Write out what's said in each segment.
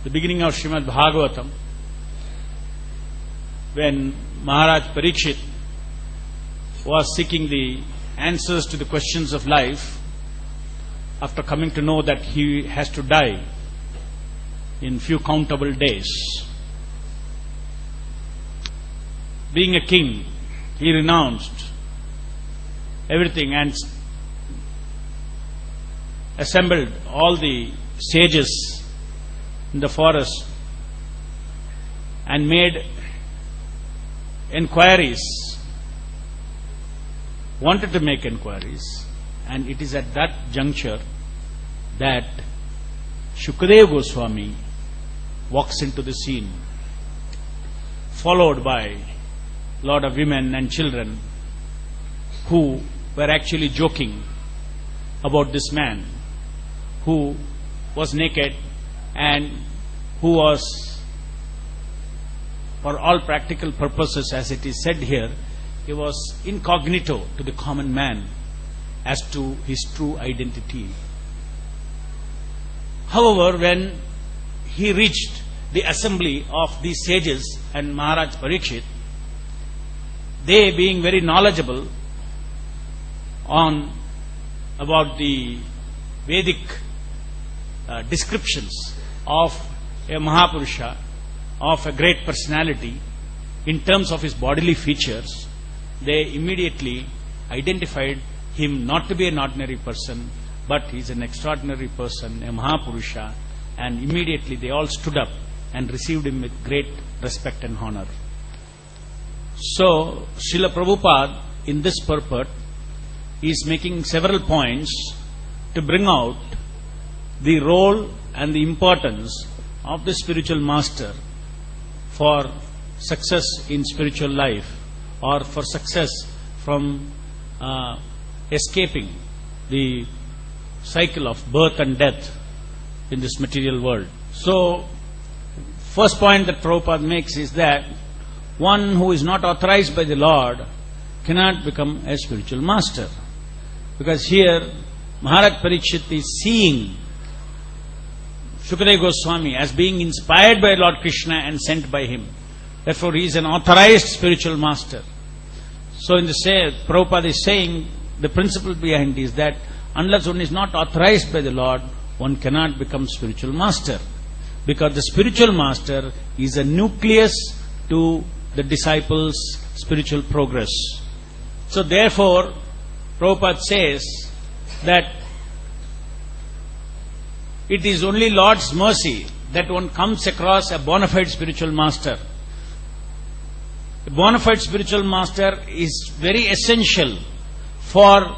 the beginning of Srimad Bhagavatam, when Maharaj Parikshit was seeking the answers to the questions of life, after coming to know that he has to die in few countable days. Being a king, he renounced everything and assembled all the sages in the forest and made inquiries, wanted to make inquiries, and it is at that juncture that Shukadeva Goswami walks into the scene, followed by a lot of women and children who were actually joking about this man who was naked and who was, for all practical purposes, as it is said here, he was incognito to the common man as to his true identity. However, when he reached the assembly of these sages and Maharaj Parikshit, they being very knowledgeable about the Vedic descriptions of a Mahapurusha, of a great personality, in terms of his bodily features, they immediately identified him not to be an ordinary person, but he is an extraordinary person, a Mahapurusha, and immediately they all stood up and received him with great respect and honor. So, Srila Prabhupada, in this purport, is making several points to bring out the role and the importance of the spiritual master for success in spiritual life, or for success from escaping the cycle of birth and death in this material world. So, first point that Prabhupada makes is that one who is not authorized by the Lord cannot become a spiritual master. Because here, Maharaj Parikshit is seeing Shukadeva Goswami as being inspired by Lord Krishna and sent by him. Therefore, he is an authorized spiritual master. So, in the Prabhupada is saying, the principle behind is that unless one is not authorized by the Lord, one cannot become spiritual master. Because the spiritual master is a nucleus to the disciples' spiritual progress. So, therefore, Prabhupada says that it is only Lord's mercy that one comes across a bona fide spiritual master. A bona fide spiritual master is very essential for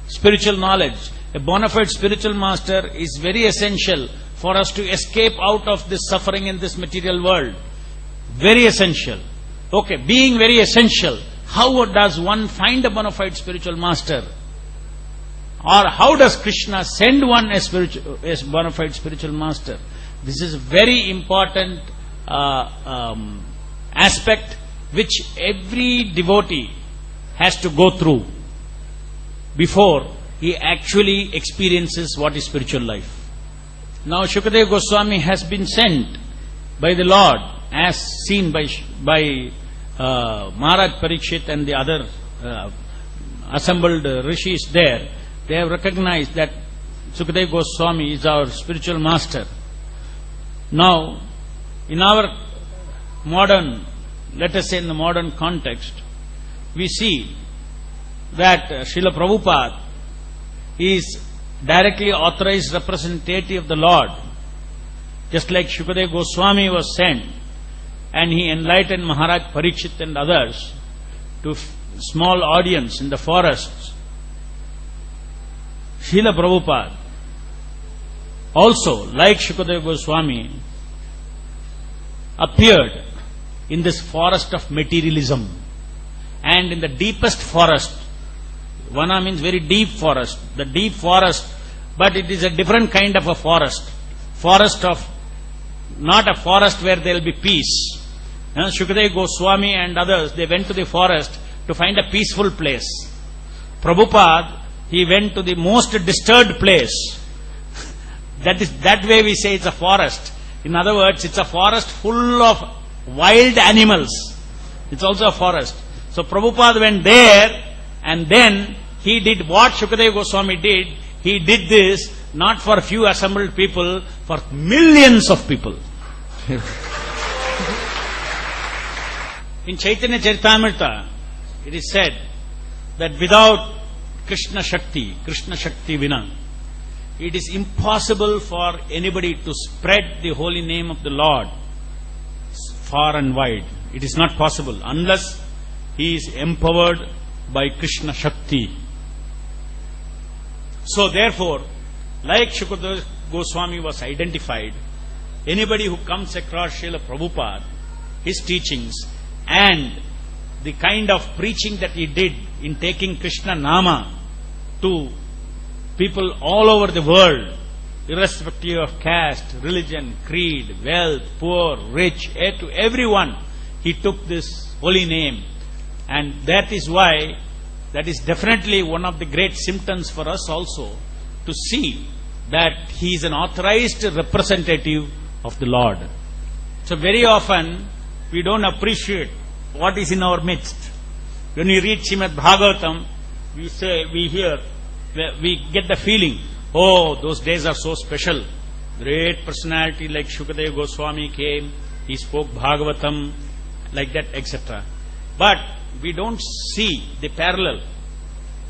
spiritual knowledge. A bona fide spiritual master is very essential for us to escape out of this suffering in this material world. Very essential. Okay, being very essential, how does one find a bona fide spiritual master? Or how does Krishna send one a bona fide spiritual master? This is a very important aspect which every devotee has to go through before he actually experiences what is spiritual life. Now, Shukadeva Goswami has been sent by the Lord, as seen by Maharaj Parikshit and the other assembled rishis there. They have recognized that Shukadeva Goswami is our spiritual master. Now, in our modern, let us say in the modern context, we see that Srila Prabhupada is directly authorized representative of the Lord. Just like Shukadeva Goswami was sent and he enlightened Maharaj Parikshit and others to small audience in the forests, Srila Prabhupada also, like Shukadeva Goswami, appeared in this forest of materialism. And in the deepest forest, Vana means very deep forest, the deep forest, but it is a different kind of a forest. Forest of, not a forest where there will be peace. Shukadeva Goswami and others, they went to the forest to find a peaceful place. Prabhupada, he went to the most disturbed place. That way we say it's a forest. In other words, it's a forest full of wild animals. It's also a forest. So Prabhupada went there, and then he did what Shukadeva Goswami did. He did this not for a few assembled people, for millions of people. In Chaitanya Charitamrita, it is said that without Krishna Shakti Vina, it is impossible for anybody to spread the holy name of the Lord far and wide. It is not possible unless he is empowered by Krishna Shakti. So therefore, like Shukadeva Goswami was identified, anybody who comes across Srila Prabhupada, his teachings, and the kind of preaching that he did in taking Krishna Nama to people all over the world, irrespective of caste, religion, creed, wealth, poor, rich, to everyone, he took this holy name. And that is why, that is definitely one of the great symptoms for us also, to see that he is an authorized representative of the Lord. So very often, we don't appreciate what is in our midst. When we read Srimad Bhagavatam, we get the feeling, oh, those days are so special. Great personality like Shukadeva Goswami came, he spoke Bhagavatam, like that, etc. But we don't see the parallel,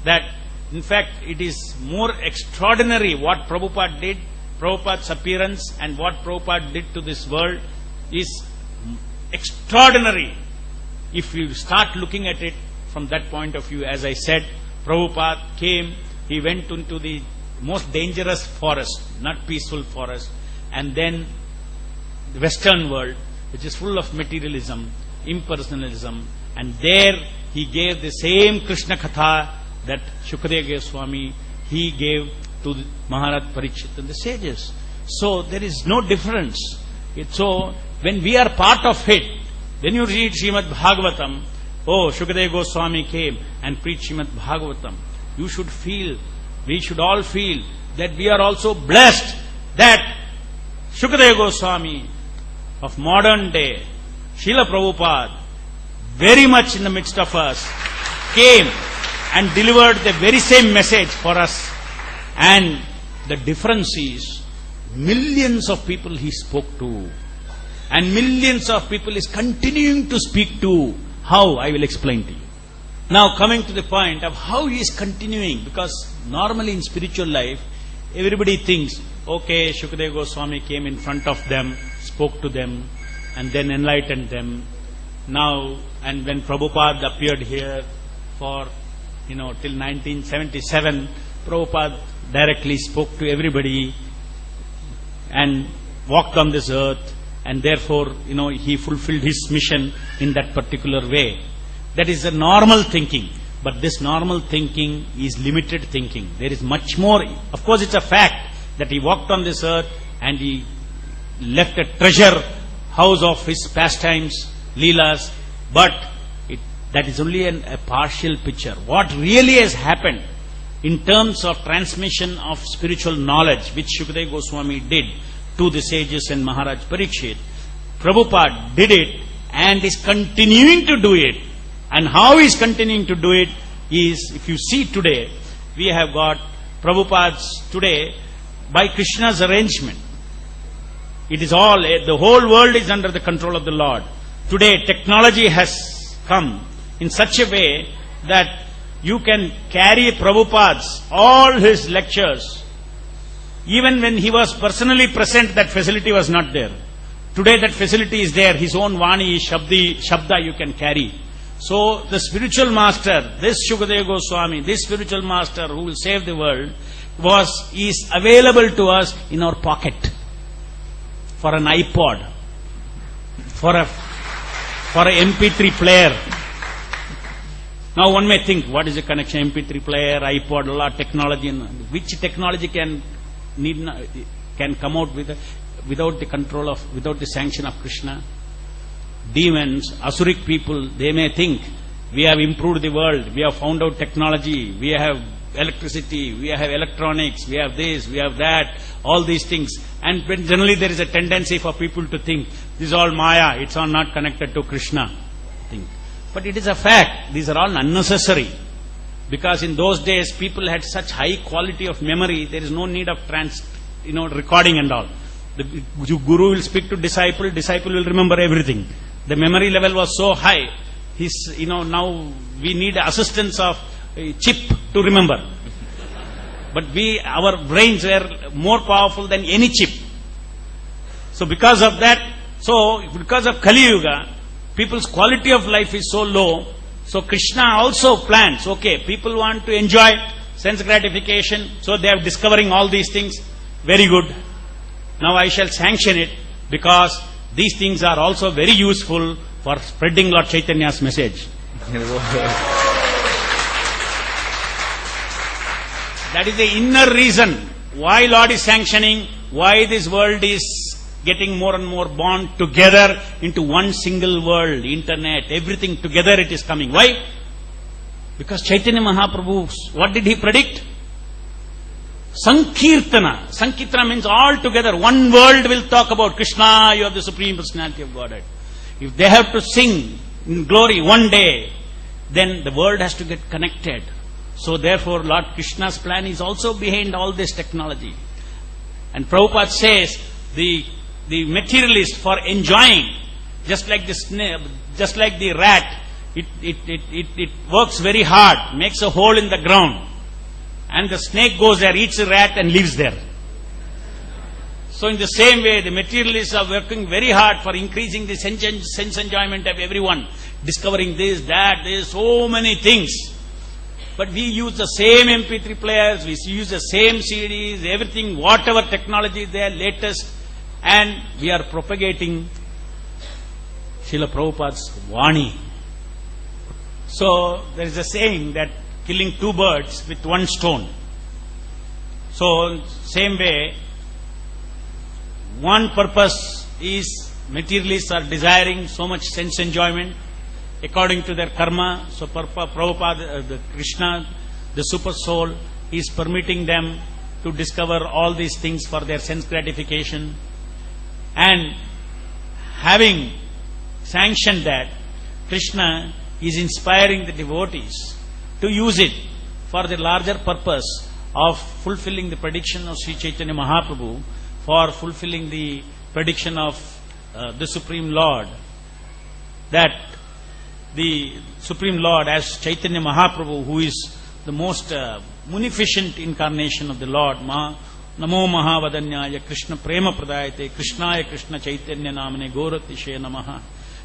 that in fact it is more extraordinary what Prabhupada did. Prabhupada's appearance and what Prabhupada did to this world is extraordinary if you start looking at it from that point of view. As I said, Prabhupada came, he went into the most dangerous forest, not peaceful forest, and then the Western world, which is full of materialism, impersonalism, and there he gave the same Krishna Katha that Shukadeva Goswami, he gave to Maharaj Parikshit and the sages. So there is no difference. So when we are part of it, when you read Srimad Bhagavatam, oh, Shukadeva Goswami came and preached Srimad Bhagavatam, you should feel, we should all feel that we are also blessed that Shukadeva Goswami of modern day, Srila Prabhupada, very much in the midst of us, came and delivered the very same message for us. And the difference is, millions of people he spoke to, and millions of people is continuing to speak to. How? I will explain to you. Now coming to the point of how he is continuing, because normally in spiritual life, everybody thinks, okay, Shukadeva Goswami came in front of them, spoke to them, and then enlightened them. Now, and when Prabhupada appeared here for, till 1977, Prabhupada directly spoke to everybody and walked on this earth, and therefore, he fulfilled his mission in that particular way. That is a normal thinking, but this normal thinking is limited thinking. There is much more. Of course, it's a fact that he walked on this earth and he left a treasure house of his pastimes, leelas, but that is only a partial picture. What really has happened in terms of transmission of spiritual knowledge, which Shukadeva Goswami did to the sages and Maharaj Parikshit, Prabhupada did it and is continuing to do it. And how he is continuing to do it is, if you see today, we have got Prabhupada's today by Krishna's arrangement. It is all, the whole world is under the control of the Lord. Today, technology has come in such a way that you can carry Prabhupada's, all his lectures. Even when he was personally present, that facility was not there. Today that facility is there. His own Vani, Shabda you can carry. So the spiritual master, this Shukadeva Goswami, this spiritual master who will save the world, is available to us in our pocket. For an iPod, for a MP3 player. Now one may think, what is the connection? MP3 player, iPod, a lot of technology. Which technology can come out without the control of, without the sanction of Krishna? Demons, Asuric people, they may think, we have improved the world, we have found out technology, we have electricity, we have electronics, we have this, we have that, all these things. And when generally there is a tendency for people to think, this is all Maya, it's all not connected to Krishna. But it is a fact, these are all unnecessary. Because in those days, people had such high quality of memory, there is no need of recording and all. The guru will speak to disciple will remember everything. The memory level was so high, now we need assistance of a chip to remember. But our brains were more powerful than any chip. So because of Kali Yuga, people's quality of life is so low. So Krishna also plans, people want to enjoy sense gratification, so they are discovering all these things. Very good. Now I shall sanction it, because these things are also very useful for spreading Lord Chaitanya's message. That is the inner reason why Lord is sanctioning, why this world is getting more and more bound together into one single world, internet, everything together it is coming. Why? Because Chaitanya Mahaprabhu, what did he predict? Sankirtana. Sankirtana means all together, one world will talk about Krishna, you are the Supreme Personality of Godhead. If they have to sing in glory one day, then the world has to get connected. So therefore Lord Krishna's plan is also behind all this technology. And Prabhupada says, the materialist, for enjoying, just like the rat, it works very hard, makes a hole in the ground, and the snake goes there, eats the rat and lives there. So in the same way, the materialists are working very hard for increasing the sense enjoyment of everyone, discovering this, that, so many things. But we use the same MP3 players, we use the same CDs, everything, whatever technology is there, latest, and we are propagating Srila Prabhupada's Vani. So there is a saying that killing two birds with one stone. So same way, one purpose is materialists are desiring so much sense enjoyment according to their karma. So Prabhupada, the Krishna, the super soul, is permitting them to discover all these things for their sense gratification. And having sanctioned that, Krishna is inspiring the devotees to use it for the larger purpose of fulfilling the prediction of Sri Chaitanya Mahaprabhu, for fulfilling the prediction of the Supreme Lord, that the Supreme Lord as Chaitanya Mahaprabhu, who is the most munificent incarnation of the Lord, Namo Mahavadanyaya Krishna Prema Pradayate Krishnaya Krishna Chaitanya Namane Goratishe Namaha.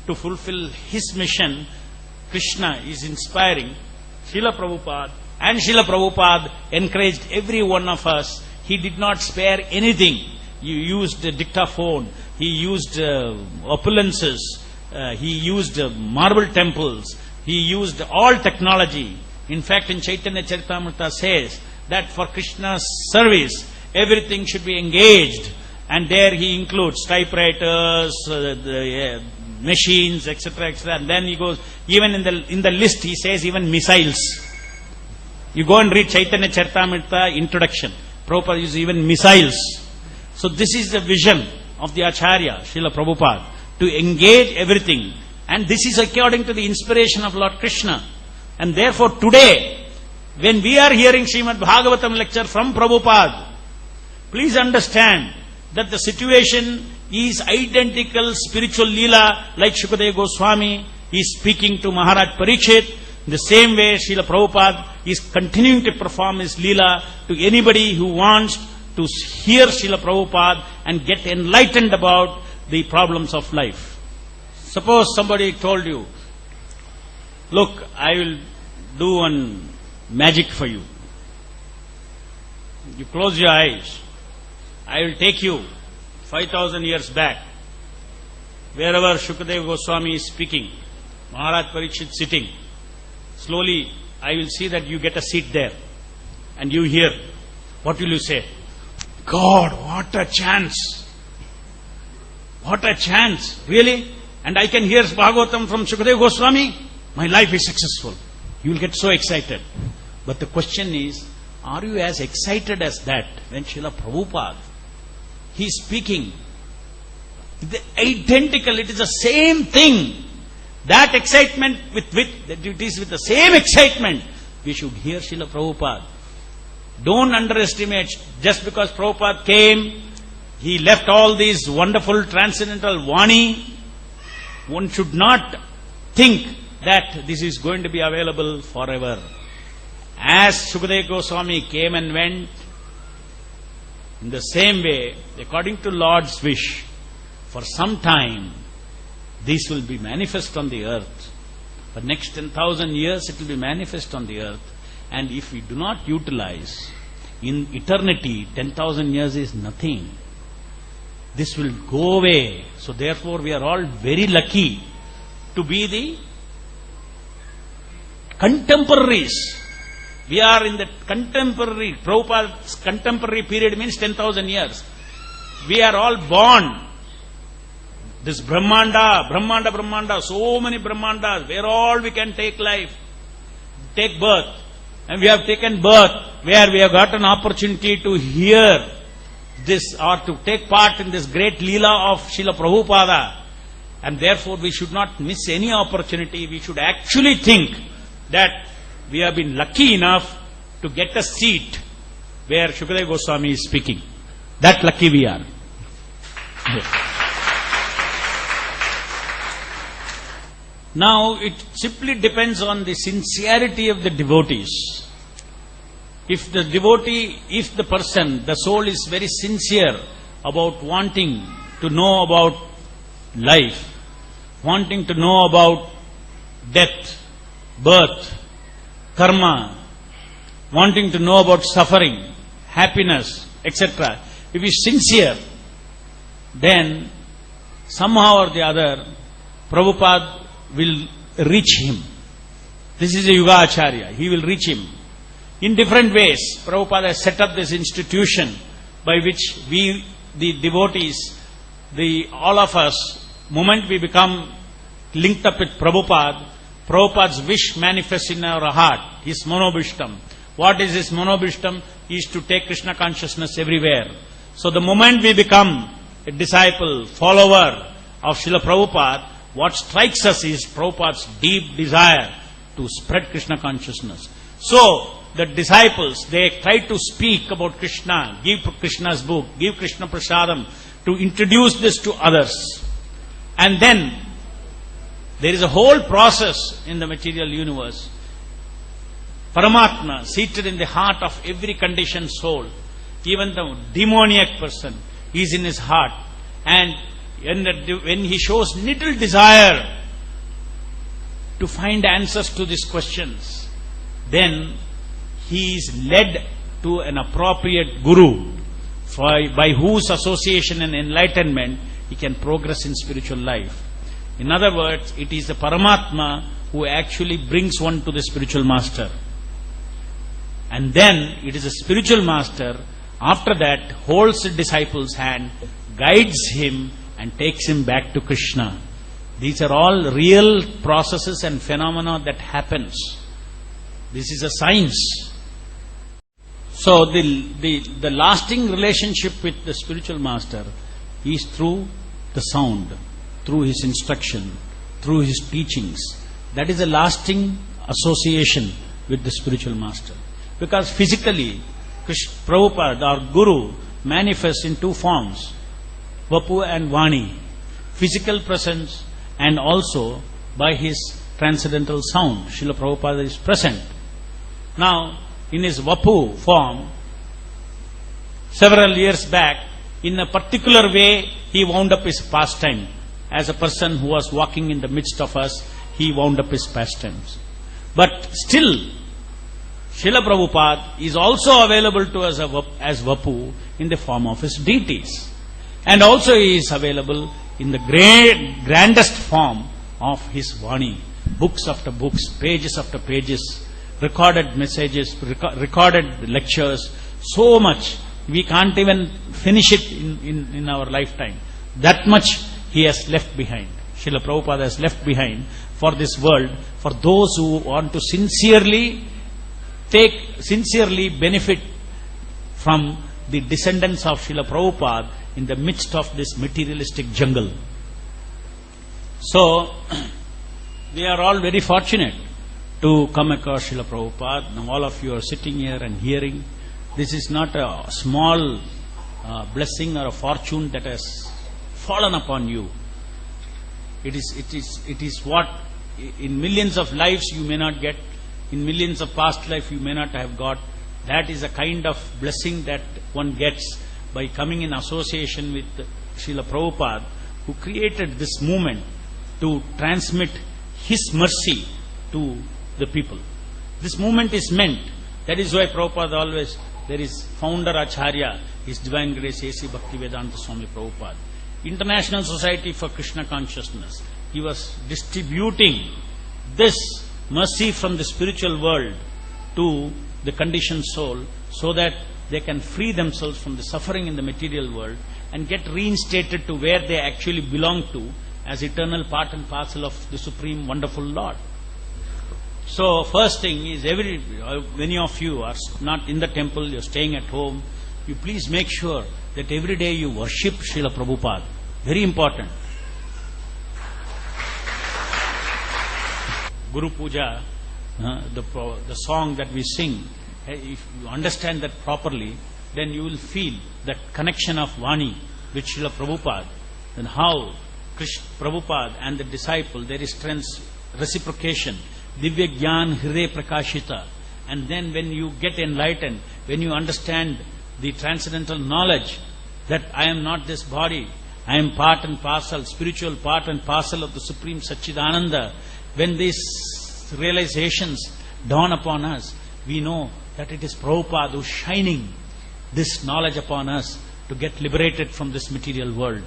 To fulfill his mission, Krishna is inspiring Srila Prabhupada, and Srila Prabhupada encouraged every one of us. He did not spare anything. He used a dictaphone, he used opulences, he used marble temples, he used all technology. In fact, in Chaitanya Charitamrita says that for Krishna's service, everything should be engaged, and there he includes typewriters, machines, etc., etc. And then he goes, even in the list he says even missiles. You go and read Chaitanya Charitamrita introduction. Prabhupada uses even missiles. So this is the vision of the Acharya, Srila Prabhupada, to engage everything. And this is according to the inspiration of Lord Krishna. And therefore today, when we are hearing Srimad Bhagavatam lecture from Prabhupada, please understand that the situation is identical spiritual leela, like Shukadeva Goswami is speaking to Maharaj Parikshit. In the same way, Srila Prabhupada is continuing to perform his leela to anybody who wants to hear Srila Prabhupada and get enlightened about the problems of life. Suppose somebody told you, look, I will do one magic for you. You close your eyes. I will take you 5,000 years back, wherever Shukadeva Goswami is speaking, Maharaj Parikshit sitting. Slowly, I will see that you get a seat there, and you hear. What will you say? God, what a chance! What a chance! Really? And I can hear Bhagavatam from Shukadeva Goswami? My life is successful. You will get so excited. But the question is, are you as excited as that when Srila Prabhupada, he is speaking? Identical, it is the same thing. That excitement it is with the same excitement we should hear Srila Prabhupada. Don't underestimate, just because Prabhupada came, he left all these wonderful transcendental Vani. One should not think that this is going to be available forever. As Shukadeva Goswami came and went, in the same way, according to Lord's wish, for some time, this will be manifest on the earth. For next 10,000 years, it will be manifest on the earth. And if we do not utilize, in eternity, 10,000 years is nothing. This will go away. So therefore, we are all very lucky to be the contemporaries. We are in the contemporary, Prabhupada's contemporary period means 10,000 years. We are all born. This Brahmanda, so many Brahmandas, where all we can take life, take birth. And we have taken birth, where we have got an opportunity to hear this, or to take part in this great Leela of Srila Prabhupada. And therefore we should not miss any opportunity. We should actually think that we have been lucky enough to get a seat where Shukadeva Goswami is speaking. That lucky we are. Yes. Now, it simply depends on the sincerity of the devotees. If the devotee, if the person, the soul is very sincere about wanting to know about life, wanting to know about death, birth, karma, wanting to know about suffering, happiness, etc. If he is sincere, then somehow or the other, Prabhupada will reach him. This is a Yuga Acharya. He will reach him. In different ways, Prabhupada has set up this institution by which we, the devotees, all of us, moment we become linked up with Prabhupada, Prabhupada's wish manifests in our heart, his monobhishtam. What is his monobhishtam? Is to take Krishna consciousness everywhere. So the moment we become a disciple, follower of Srila Prabhupada, what strikes us is Prabhupada's deep desire to spread Krishna consciousness. So, the disciples, they try to speak about Krishna, give Krishna's book, give Krishna Prasadam, to introduce this to others. And then, there is a whole process in the material universe. Paramatma, seated in the heart of every conditioned soul, even the demoniac person, is in his heart. And when he shows little desire to find answers to these questions, then he is led to an appropriate guru, by whose association and enlightenment he can progress in spiritual life. In other words, it is the Paramatma who actually brings one to the spiritual master. And then it is the spiritual master, after that, holds the disciple's hand, guides him, and takes him back to Krishna. These are all real processes and phenomena that happens. This is a science. So the lasting relationship with the spiritual master is through the sound, through his instruction, through his teachings. That is a lasting association with the spiritual master. Because physically, Prabhupada, our guru, manifests in two forms, Vapu and Vani, physical presence and also by his transcendental sound. Srila Prabhupada is present. Now, in his Vapu form, several years back, in a particular way, he wound up his pastime. As a person who was walking in the midst of us, he wound up his pastimes. But still, Srila Prabhupada is also available to us as Vapu in the form of his deities. And also he is available in the grandest form of his Vani. Books after books, pages after pages, recorded messages, recorded lectures, so much. We can't even finish it in our lifetime. That much he has left behind. Srila Prabhupada has left behind for this world, for those who want to sincerely sincerely benefit from the descendants of Srila Prabhupada in the midst of this materialistic jungle. So, we are all very fortunate to come across Srila Prabhupada. Now all of you are sitting here and hearing. This is not a small blessing or a fortune that has fallen upon you. It is what in millions of lives you may not get, in millions of past life you may not have got. That is a kind of blessing that one gets by coming in association with Srila Prabhupada, who created this movement to transmit his mercy to the people. This movement is meant, that is why Prabhupada always, there is founder Acharya, His Divine Grace A.C. Bhaktivedanta Swami Prabhupada, International Society for Krishna Consciousness. He was distributing this mercy from the spiritual world to the conditioned soul so that they can free themselves from the suffering in the material world and get reinstated to where they actually belong to as eternal part and parcel of the Supreme Wonderful Lord. So first thing is, many of you are not in the temple, you are staying at home, you please make sure that every day you worship Srila Prabhupada. Very important. Guru Puja, the song that we sing, if you understand that properly, then you will feel that connection of Vani with Srila Prabhupada, and how Krishna Prabhupada and the disciple, there is reciprocation, Divya Gyan Hriday Prakashita. And then when you get enlightened, when you understand the transcendental knowledge that I am not this body, I am part and parcel, spiritual part and parcel of the Supreme Satchidananda, when these realizations dawn upon us, we know that it is Prabhupada who is shining this knowledge upon us to get liberated from this material world.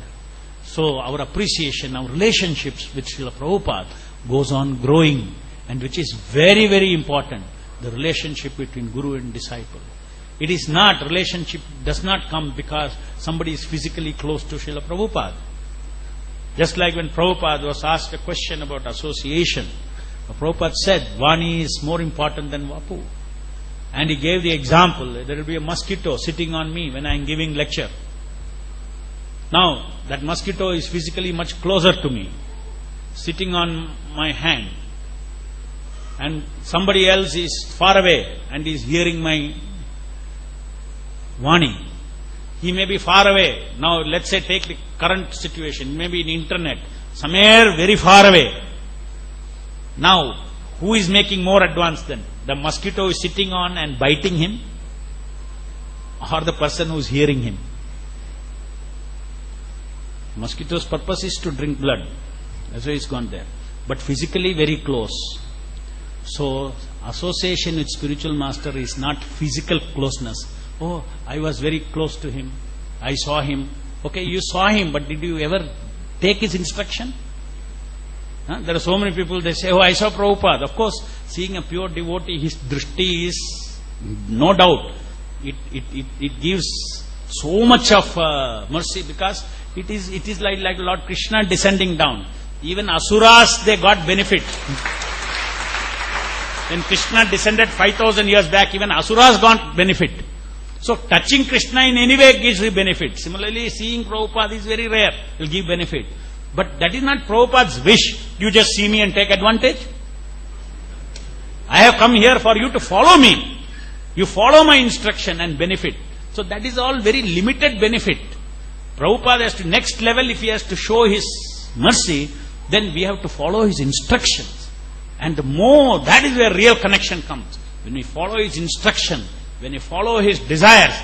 So our appreciation, our relationships with Srila Prabhupada goes on growing, and which is very, very important, the relationship between Guru and disciple. It is not, relationship does not come because somebody is physically close to Srila Prabhupada. Just like when Prabhupada was asked a question about association, Prabhupada said, Vani is more important than Vapu. And he gave the example, there will be a mosquito sitting on me when I am giving lecture. Now, that mosquito is physically much closer to me, sitting on my hand. And somebody else is far away and is hearing my Vani. He may be far away. Now, let's say take the current situation, maybe in internet, somewhere very far away. Now, who is making more advance then? The mosquito is sitting on and biting him, or the person who is hearing him? Mosquito's purpose is to drink blood. That's why it's gone there. But physically very close. So, association with spiritual master is not physical closeness. Oh, I was very close to him. I saw him. Okay, you saw him, but did you ever take his instruction? There are so many people, they say, oh, I saw Prabhupada. Of course, seeing a pure devotee, his drishti is, no doubt, it gives so much of mercy, because it is like Lord Krishna descending down. Even asuras, they got benefit. When Krishna descended 5,000 years back, even asuras got benefit. So touching Krishna in any way gives the benefit. Similarly, seeing Prabhupada is very rare, will give benefit. But that is not Prabhupada's wish. You just see me and take advantage. I have come here for you to follow me. You follow my instruction and benefit. So that is all very limited benefit. Prabhupada has to next level, if he has to show his mercy, then we have to follow his instructions. And more, that is where real connection comes. When we follow his instruction, when we follow his desires,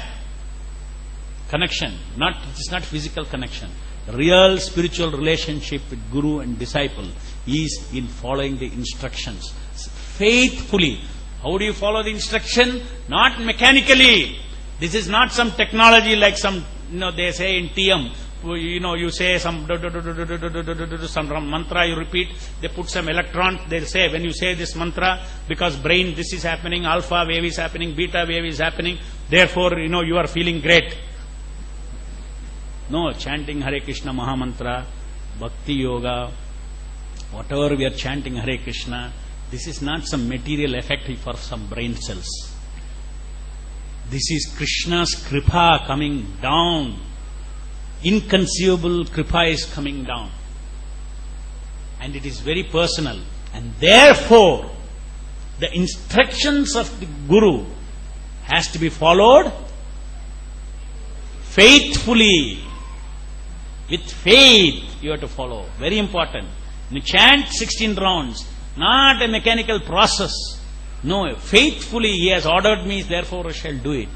connection, it is not physical connection. Real spiritual relationship with Guru and disciple is in following the instructions faithfully. How do you follow the instruction? Not mechanically. This is not some technology like some, they say in TM, you say some mantra, you repeat, they put some electrons, they say when you say this mantra, because brain this is happening, alpha wave is happening, beta wave is happening, therefore you are feeling great. No, chanting Hare Krishna Mahamantra, Bhakti Yoga, whatever we are chanting Hare Krishna, This is not some material effect for some brain cells. This is Krishna's kripa coming down. Inconceivable kripa is coming down. And it is very personal. And therefore, the instructions of the Guru has to be followed faithfully. With faith you have to follow. Very important. You chant 16 rounds, not a mechanical process. No, faithfully he has ordered me, therefore I shall do it.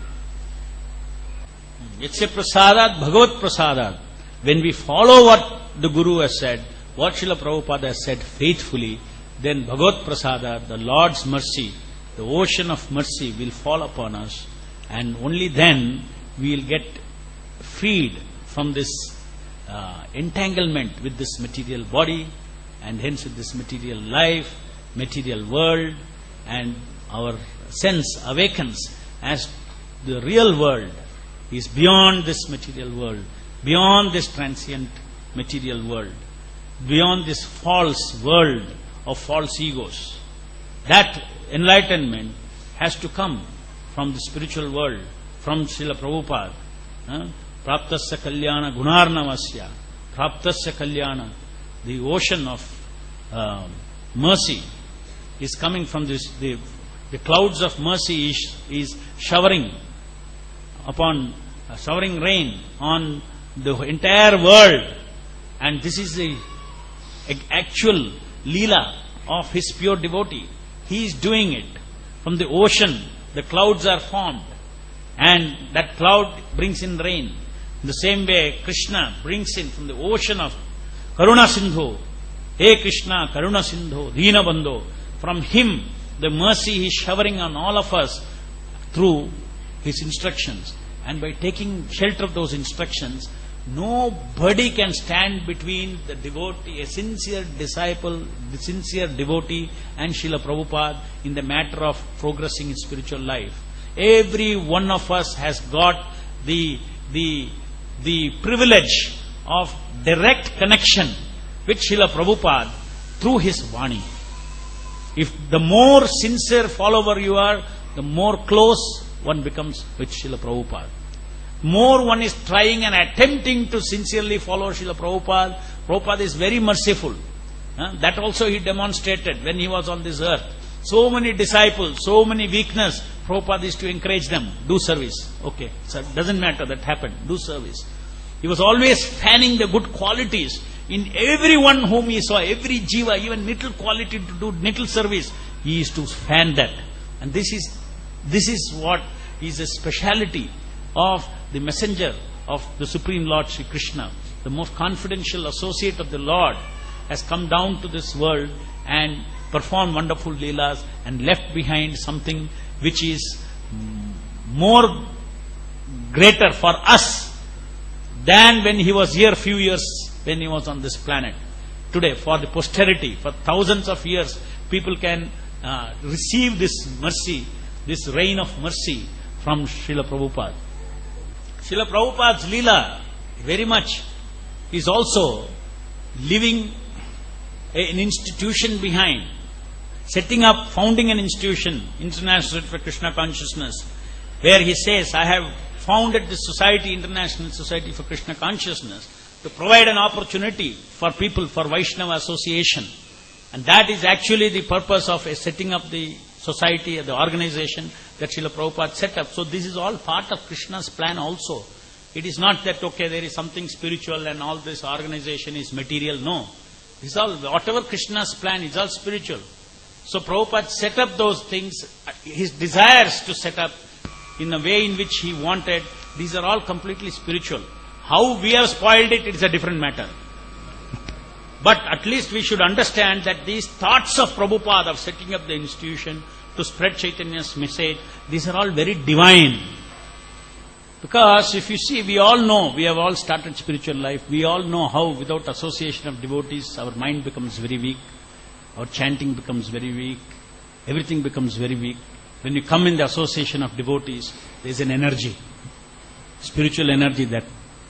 Yasya prasadat bhagavat prasadat. When we follow what the Guru has said, what Srila Prabhupada has said faithfully, then bhagavat prasadat, the Lord's mercy, the ocean of mercy will fall upon us, and only then we will get freed from this entanglement with this material body, and hence with this material life, material world, and our sense awakens as the real world is beyond this material world, beyond this transient material world, beyond this false world of false egos. That enlightenment has to come from the spiritual world, from Srila Prabhupada. Praptasya kalyana gunarnamasya. Praptasya kalyana, the ocean of mercy is coming from this. The clouds of mercy is showering upon, showering rain on the entire world. And this is the actual leela of his pure devotee. He is doing it. From the ocean, the clouds are formed, and that cloud brings in rain. In the same way, Krishna brings in from the ocean of Karuna Sindhu, Hey Krishna, Karuna Sindhu, Deena Bandho. From him, the mercy he is showering on all of us through his instructions. And by taking shelter of those instructions, nobody can stand between the devotee, a sincere disciple, the sincere devotee, and Srila Prabhupada in the matter of progressing in spiritual life. Every one of us has got the privilege of direct connection with Srila Prabhupada through his Vani. If the more sincere follower you are, the more close one becomes with Srila Prabhupada. More one is trying and attempting to sincerely follow Srila Prabhupada. Prabhupada is very merciful. That also he demonstrated when he was on this earth. So many disciples, so many weakness, Prabhupada is to encourage them, do service. Okay, so it doesn't matter, that happened, do service. He was always fanning the good qualities in everyone whom he saw, every jiva, even little quality to do little service, he is to fan that. And this is what is a speciality of the messenger of the Supreme Lord Sri Krishna. The most confidential associate of the Lord has come down to this world and performed wonderful leelas and left behind something which is more greater for us than when he was here few years when he was on this planet. Today, for the posterity, for thousands of years, people can receive this mercy, this rain of mercy from Srila Prabhupada. Srila Prabhupada's leela very much is also leaving an institution behind, setting up, founding an institution, International Society for Krishna Consciousness, where he says, I have founded this society, International Society for Krishna Consciousness, to provide an opportunity for people for Vaishnava association. And that is actually the purpose of setting up the society, the organization that Srila Prabhupada set up. So this is all part of Krishna's plan also. It is not that, okay, there is something spiritual and all this organization is material. No. This is all, whatever Krishna's plan is all spiritual. So Prabhupada set up those things, his desires to set up in a way in which he wanted, these are all completely spiritual. How we have spoiled it, it is a different matter. But at least we should understand that these thoughts of Prabhupada of setting up the institution to spread Chaitanya's message, these are all very divine. Because if you see, we all know, we have all started spiritual life, we all know how without association of devotees, our mind becomes very weak, our chanting becomes very weak, everything becomes very weak. When you come in the association of devotees, there is an energy, spiritual energy that,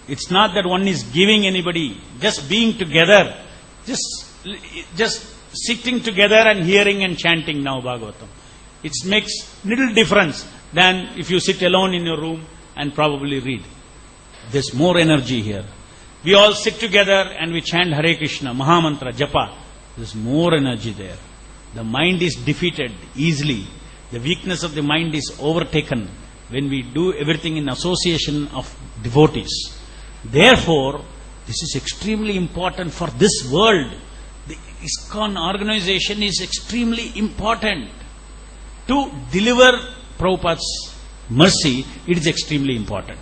it's not that one is giving anybody, just being together, just sitting together and hearing and chanting now Bhagavatam. It makes little difference than if you sit alone in your room and probably read. There's more energy here. We all sit together and we chant Hare Krishna, Mahamantra, Japa. There's more energy there. The mind is defeated easily. The weakness of the mind is overtaken when we do everything in association of devotees. Therefore, this is extremely important for this world. The ISKCON organization is extremely important. To deliver Prabhupada's mercy, it is extremely important.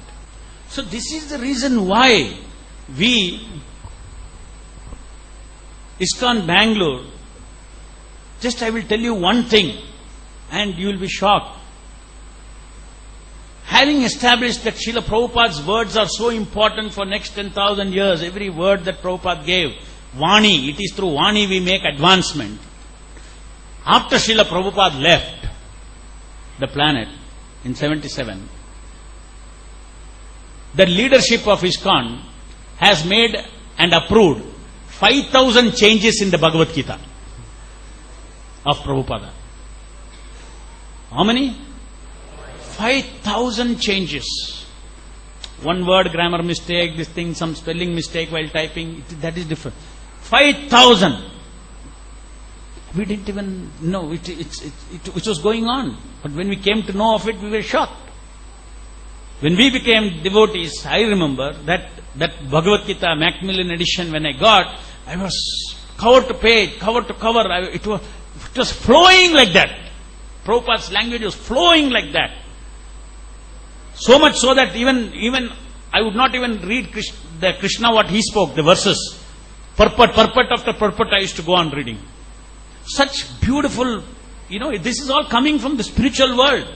So this is the reason why we, ISKCON Bangalore, just I will tell you one thing and you will be shocked. Having established that Srila Prabhupada's words are so important for next 10,000 years, every word that Prabhupada gave, Vani, it is through Vani we make advancement. After Srila Prabhupada left the planet in 77, the leadership of ISKCON has made and approved 5,000 changes in the Bhagavad Gita of Prabhupada. How many? 5,000 changes. One word grammar mistake, this thing, some spelling mistake while typing, that is different. 5,000. We didn't even know it was going on. But when we came to know of it, we were shocked. When we became devotees, I remember that Bhagavad Gita Macmillan edition, when I got, I was cover to page, cover to cover. It was flowing like that. Prabhupada's language was flowing like that. So much so that even I would not even read the Krishna what he spoke, the verses. Purport after purport I used to go on reading. Such beautiful, this is all coming from the spiritual world.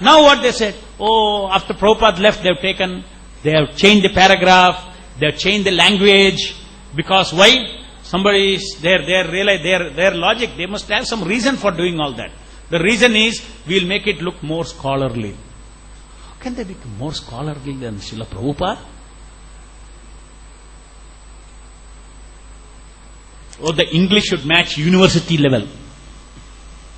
Now what they said, after Prabhupada left, they have changed the paragraph, they have changed the language, because why? Somebody is their logic, they must have some reason for doing all that. The reason is, we will make it look more scholarly. How can they become more scholarly than Srila Prabhupada? The English should match university level.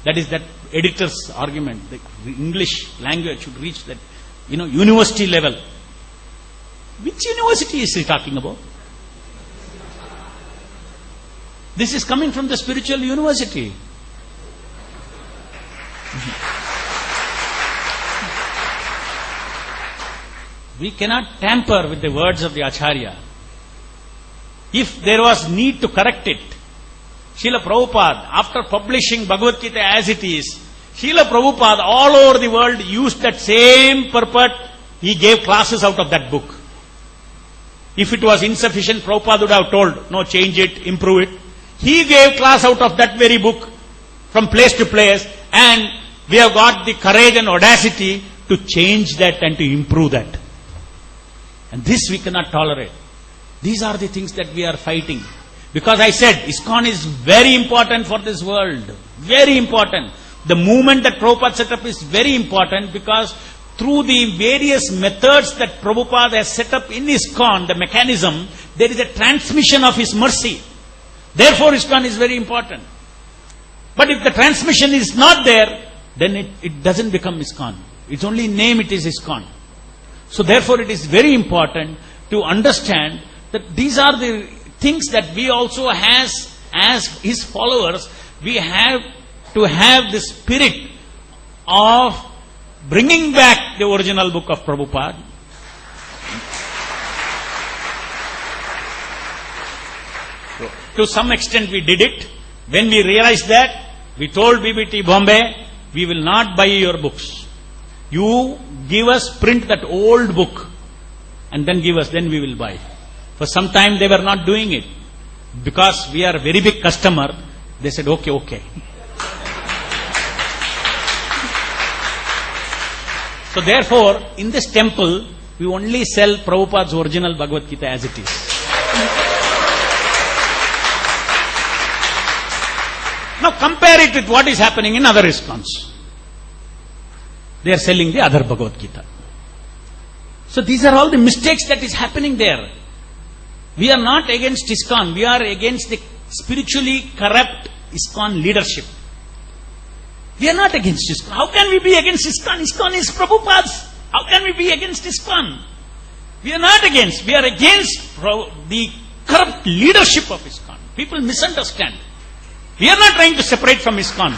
That is that editor's argument. The English language should reach that, university level. Which university is he talking about? This is coming from the spiritual university. We cannot tamper with the words of the Acharya. If there was need to correct it, Srila Prabhupada, after publishing Bhagavad Gita as it is, Srila Prabhupada all over the world used that same purport. He gave classes out of that book. If it was insufficient, Prabhupada would have told, no, change it, improve it. He gave class out of that very book from place to place, and we have got the courage and audacity to change that and to improve that. And this we cannot tolerate. These are the things that we are fighting. Because I said, ISKCON is very important for this world. Very important. The movement that Prabhupada set up is very important because through the various methods that Prabhupada has set up in ISKCON, the mechanism, there is a transmission of his mercy. Therefore, ISKCON is very important. But if the transmission is not there, then it doesn't become ISKCON. It's only in name it is ISKCON. So therefore, it is very important to understand that these are the things that we also as his followers, we have to have the spirit of bringing back the original book of Prabhupada. To some extent we did it. When we realized that, we told BBT Bombay, we will not buy your books. You give us, print that old book and then give us, then we will buy. For some time they were not doing it. Because we are a very big customer, they said, okay. So therefore, in this temple, we only sell Prabhupada's original Bhagavad Gita as it is. Now compare it with what is happening in other ISKCONs. They are selling the other Bhagavad Gita. So these are all the mistakes that is happening there. We are not against ISKCON. We are against the spiritually corrupt ISKCON leadership. We are not against ISKCON. How can we be against ISKCON? ISKCON is Prabhupada's. How can we be against ISKCON? We are not against. We are against the corrupt leadership of ISKCON. People misunderstand. We are not trying to separate from ISKCON.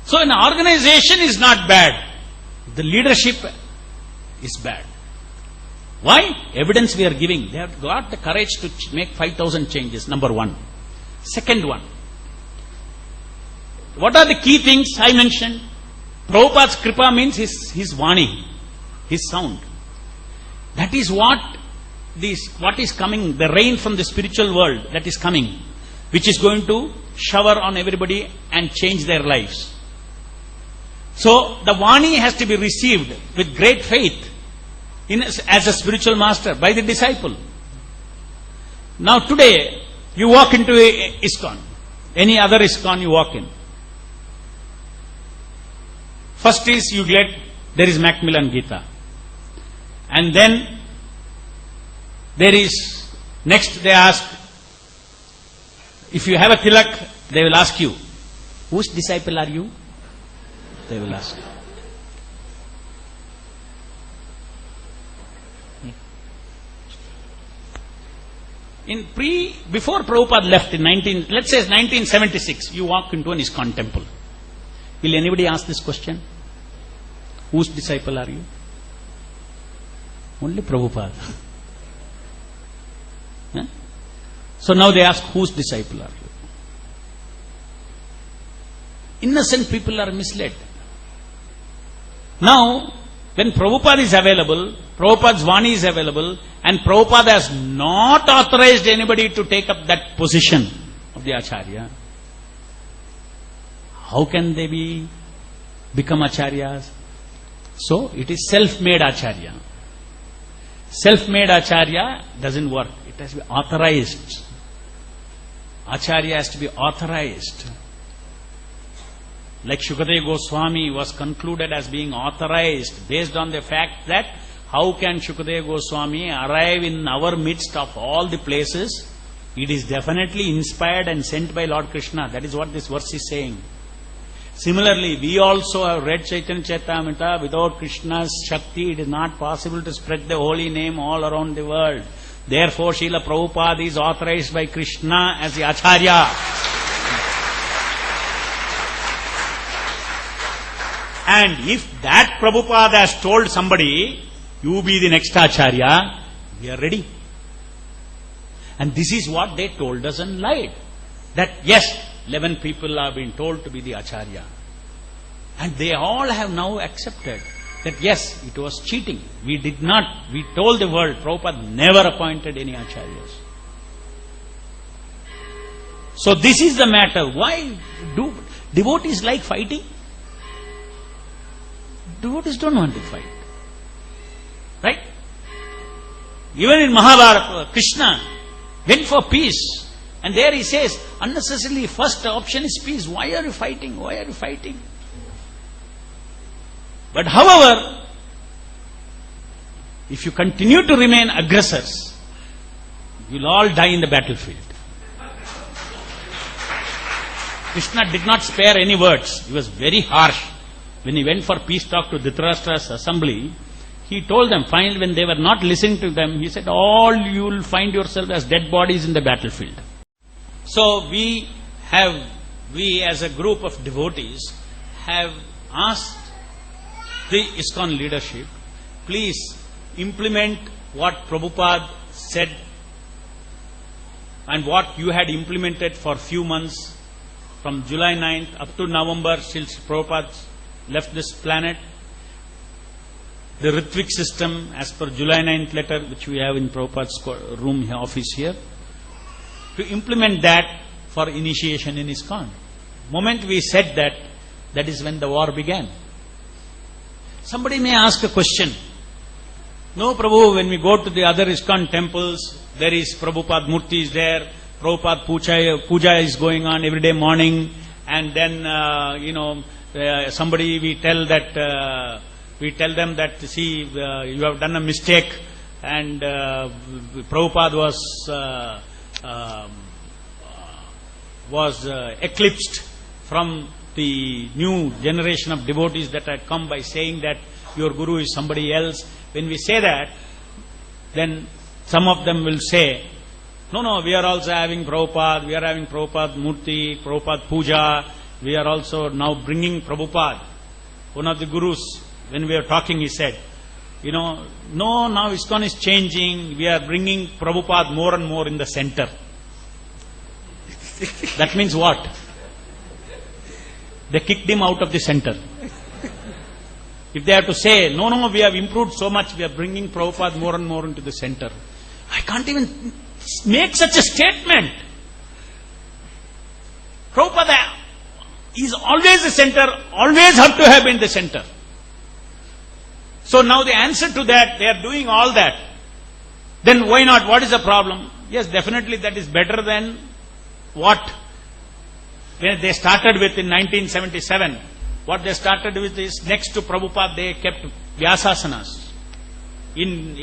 So an organization is not bad. The leadership is bad. Why? Evidence we are giving. They have got the courage to make 5,000 changes. Number one. Second one. What are the key things I mentioned? Prabhupada's kripa means his vani, his sound. That is what is coming, the rain from the spiritual world that is coming, which is going to shower on everybody and change their lives. So the vani has to be received with great faith as a spiritual master by the disciple. Now today, you walk into a ISKCON, any other ISKCON you walk in. First is there is Macmillan Gita. And then next they ask, if you have a tilak, they will ask you, whose disciple are you? They will ask. Before Prabhupada left in let's say 1976, you walk into an ISKCON temple. Will anybody ask this question? Whose disciple are you? Only Prabhupada. Huh? So now they ask, whose disciple are you? Innocent people are misled. Now, when Prabhupada is available, Prabhupada's Vani is available, and Prabhupada has not authorized anybody to take up that position of the Acharya, how can they become Acharyas? So, it is self-made Acharya. Self-made Acharya doesn't work. It has to be authorized. Acharya has to be authorized. Like Shukadeva Goswami was concluded as being authorized based on the fact that how can Shukadeva Goswami arrive in our midst of all the places? It is definitely inspired and sent by Lord Krishna. That is what this verse is saying. Similarly, we also have read Chaitanya Charitamrita. Without Krishna's Shakti, it is not possible to spread the holy name all around the world. Therefore, Srila Prabhupada is authorized by Krishna as the Acharya. And if that Prabhupada has told somebody, you be the next Acharya, we are ready. And this is what they told us and lied. That yes, 11 people have been told to be the Acharya. And they all have now accepted that yes, it was cheating. We told the world, Prabhupada never appointed any Acharyas. So this is the matter. Why do devotees like fighting? Devotees don't want to fight. Right? Even in Mahabharata, Krishna went for peace. And there he says, unnecessarily, first option is peace. Why are you fighting? Why are you fighting? But however, if you continue to remain aggressors, you will all die in the battlefield. Krishna did not spare any words. He was very harsh. When he went for peace talk to Dhritarashtra's assembly, he told them, finally when they were not listening to them, he said, all you will find yourself as dead bodies in the battlefield. So we as a group of devotees have asked the ISKCON leadership, please implement what Prabhupada said and what you had implemented for few months from July 9th up to November till Prabhupada left this planet. The ritvik system as per July 9th letter which we have in Prabhupada's room office here, to implement that for initiation in ISKCON. Moment we said that, that is when the war began. Somebody may ask a question. No, Prabhu, when we go to the other ISKCON temples, there is Prabhupada Murti is there, Prabhupada puja is going on every day morning, and then, somebody we tell them that, see, you have done a mistake, and Prabhupada was eclipsed from the new generation of devotees that had come by saying that your guru is somebody else. When we say that, then some of them will say, no, we are also having Prabhupada, we are having Prabhupada Murti, Prabhupada Puja, we are also now bringing Prabhupada. One of the gurus, when we were talking, he said, no, now ISKCON is changing, we are bringing Prabhupada more and more in the center. That means what? They kicked him out of the center. If they have to say, no, we have improved so much, we are bringing Prabhupada more and more into the center. I can't even make such a statement. Prabhupada is always the center, always have to have been the center. So now the answer to that, they are doing all that. Then why not? What is the problem? Yes, definitely that is better than what they started with in 1977. What they started with is, next to Prabhupada, they kept Vyasasanas. In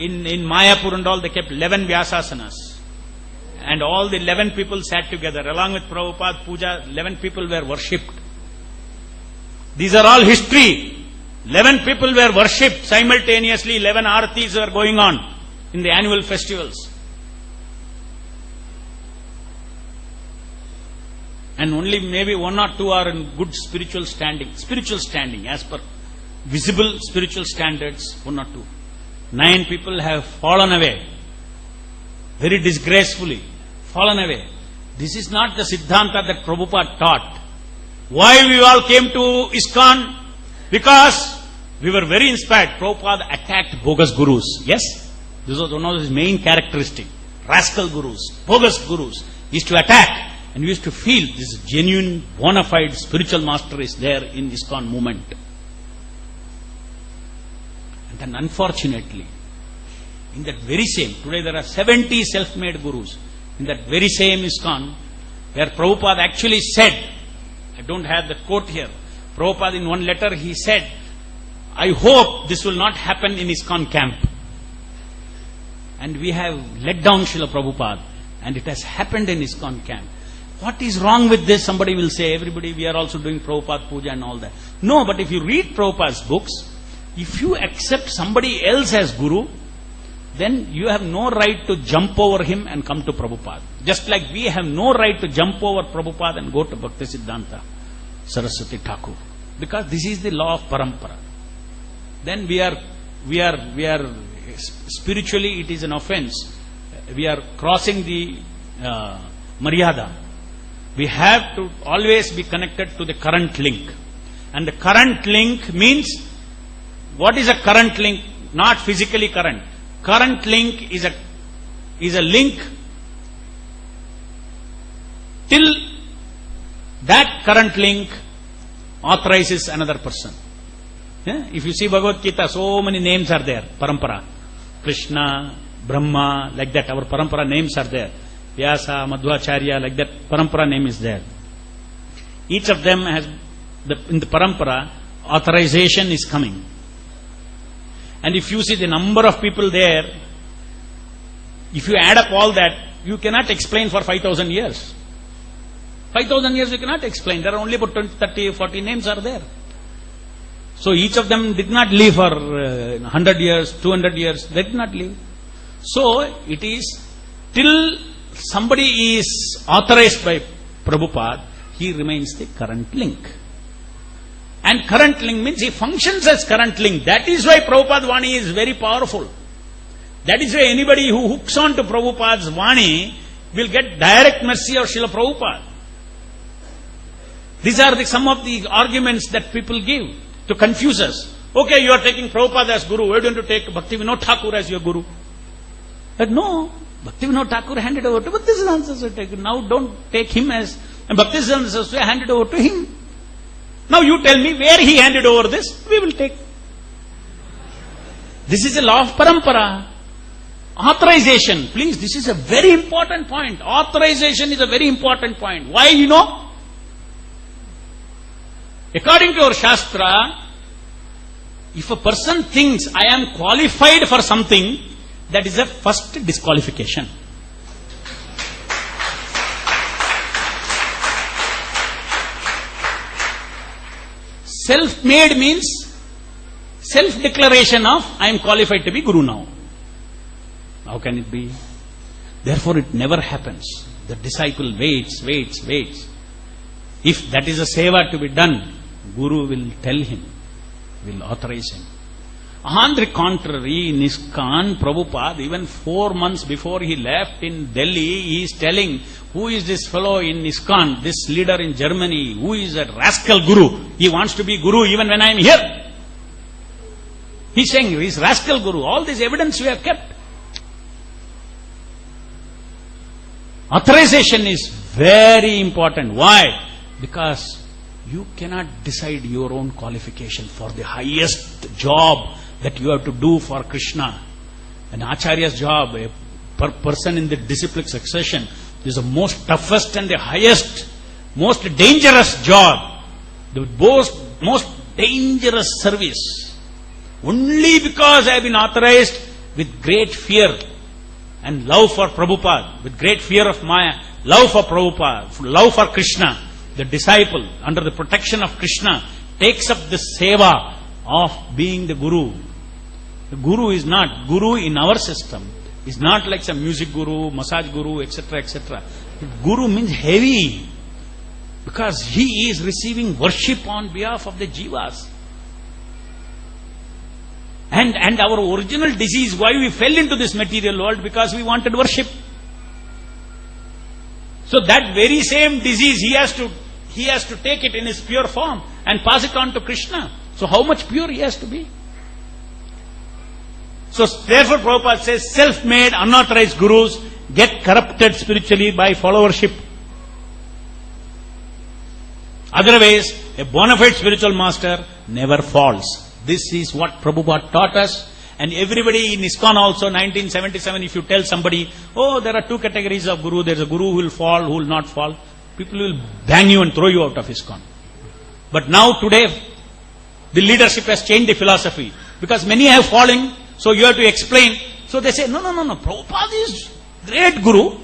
Mayapur and all, they kept 11 Vyasasanas. And all the 11 people sat together. Along with Prabhupada Puja, 11 people were worshipped. These are all history. 11 people were worshipped simultaneously. 11 aartis were going on in the annual festivals. And only maybe 1 or 2 are in good spiritual standing, as per visible spiritual standards, 1 or 2. 9 people have fallen away, very disgracefully, fallen away. This is not the Siddhanta that Prabhupada taught. Why we all came to ISKCON? Because we were very inspired. Prabhupada attacked bogus gurus. Yes? This was one of his main characteristics. Rascal gurus, bogus gurus. He used to attack. And we used to feel this genuine, bona fide spiritual master is there in ISKCON movement. And then unfortunately, in that very same, today there are 70 self-made gurus. In that very same ISKCON, where Prabhupada actually said, I don't have the quote here, Prabhupada in one letter he said, I hope this will not happen in ISKCON camp. And we have let down Srila Prabhupada, and it has happened in ISKCON camp. What is wrong with this? Somebody will say, everybody, we are also doing Prabhupada Puja and all that. No, but if you read Prabhupada's books, if you accept somebody else as guru, then you have no right to jump over him and come to Prabhupada. Just like we have no right to jump over Prabhupada and go to Bhakti Siddhanta Saraswati Thakur. Because this is the law of parampara. Then we are spiritually it is an offense. We are crossing the maryada. We have to always be connected to the current link. And the current link means, what is a current link? Not physically current. Current link is a link till that current link authorizes another person. Yeah? If you see Bhagavad Gita, so many names are there. Parampara. Krishna, Brahma, like that. Our parampara names are there. Vyasa, Madhvacharya, like that, parampara name is there. Each of them has, in the parampara, authorization is coming. And if you see the number of people there, if you add up all that, you cannot explain for 5,000 years. 5,000 years you cannot explain. There are only about 20, 30, 40 names are there. So each of them did not live for 100 years, 200 years, they did not live. So it is till somebody is authorized by Prabhupada, he remains the current link. And current link means he functions as current link. That is why Prabhupada Vani is very powerful. That is why anybody who hooks on to Prabhupada's Vani will get direct mercy of Srila Prabhupada. These are some of the arguments that people give to confuse us. Okay, you are taking Prabhupada as Guru, why don't you take Bhaktivinoda Thakur as your Guru? But no, Bhaktivinoda Thakur handed over to Bhaktisiddhanta Saraswati. Now don't take him as, and Bhaktisiddhanta Saraswati handed over to him. Now you tell me where he handed over this, we will take. This is a law of parampara. Authorization, please, this is a very important point. Authorization is a very important point. Why, you know? According to our Shastra, if a person thinks I am qualified for something, that is a first disqualification. Self-made means self-declaration of I am qualified to be Guru now. How can it be? Therefore it never happens. The disciple waits. If that is a seva to be done, Guru will tell him, will authorize him. On the contrary, in ISKCON, Prabhupada, even 4 months before he left in Delhi, he is telling, who is this fellow in ISKCON, this leader in Germany, who is a rascal Guru? He wants to be Guru even when I am here. He is saying, he is rascal Guru. All this evidence we have kept. Authorization is very important. Why? Because you cannot decide your own qualification for the highest job that you have to do for Krishna. An acharya's job, a person in the disciplic succession, is the most toughest and the highest, most dangerous job. The most dangerous service. Only because I have been authorized with great fear and love for Prabhupada, with great fear of Maya, love for Prabhupada, love for Krishna, the disciple, under the protection of Krishna, takes up the seva of being the Guru. The Guru is not, Guru in our system, is not like some music Guru, massage Guru, etc., etc. Guru means heavy, because he is receiving worship on behalf of the jivas. And our original disease, why we fell into this material world, because we wanted worship. So that very same disease, he has to take it in his pure form and pass it on to Krishna. So how much pure he has to be? So therefore Prabhupada says, self-made, unauthorized gurus get corrupted spiritually by followership. Otherwise, a bona fide spiritual master never falls. This is what Prabhupada taught us. And everybody in ISKCON also, 1977, if you tell somebody, oh, there are 2 categories of guru, there is a guru who will fall, who will not fall, people will bang you and throw you out of ISKCON. But now, today, the leadership has changed the philosophy. Because many have fallen, so you have to explain. So they say, no, Prabhupada is great guru.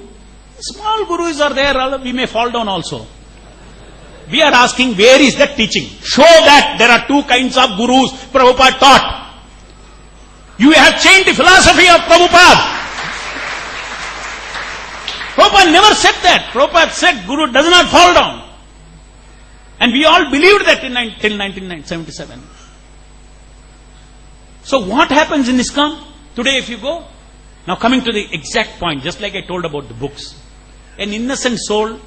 Small gurus are there, we may fall down also. We are asking, where is that teaching? Show that there are 2 kinds of gurus Prabhupada taught. You have changed the philosophy of Prabhupada. Prabhupada never said that. Prabhupada said Guru does not fall down. And we all believed that till 1977. So what happens in ISKCON? Today if you go, now coming to the exact point, just like I told about the books. An innocent soul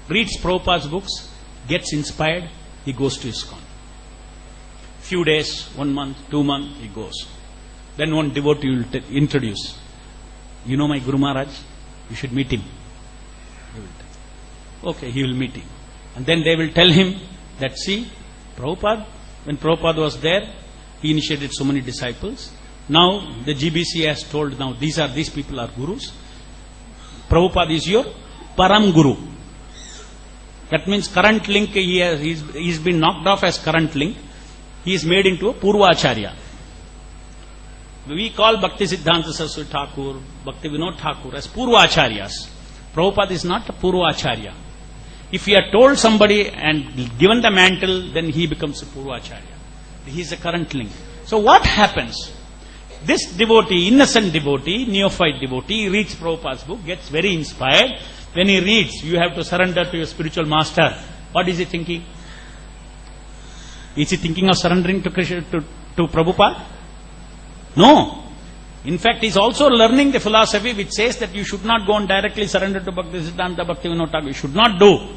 reads Prabhupada's books, gets inspired, he goes to ISKCON. Few days, 1 month, 2 months, he goes. Then one devotee will introduce. You know my Guru Maharaj? You should meet him. Okay, he will meet him. And then they will tell him that, see, Prabhupada, when Prabhupada was there, he initiated so many disciples. Now the GBC has told, now these people are gurus. Prabhupada is your Param Guru. That means current link, he's been knocked off as current link. He is made into a Purva Acharya. We call Bhakti Siddhanta Saraswati Thakur, Bhakti Vinod Thakur as Purva Acharyas. Prabhupada is not a Purva Acharya. If he had told somebody and given the mantle, then he becomes a Purva Acharya. He is a current link. So what happens? This devotee, innocent devotee, neophyte devotee, reads Prabhupada's book, gets very inspired. When he reads, you have to surrender to your spiritual master. What is he thinking? Is he thinking of surrendering to Prabhupada? No. In fact, he is also learning the philosophy which says that you should not go and directly surrender to Bhakti Siddhanta, Bhakti Vinod Thakur. You should not do.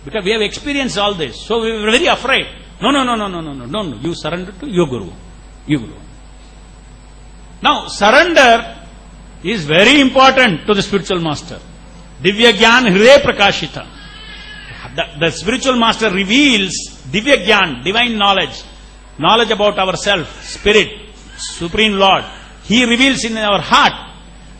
Because we have experienced all this. So we were very afraid. No. You surrender to your Guru. Your Guru. Now, surrender is very important to the spiritual master. Divya Gyan Hriday Prakashita. The spiritual master reveals Divya Gyan, divine knowledge, knowledge about ourselves, spirit, Supreme Lord. He reveals in our heart.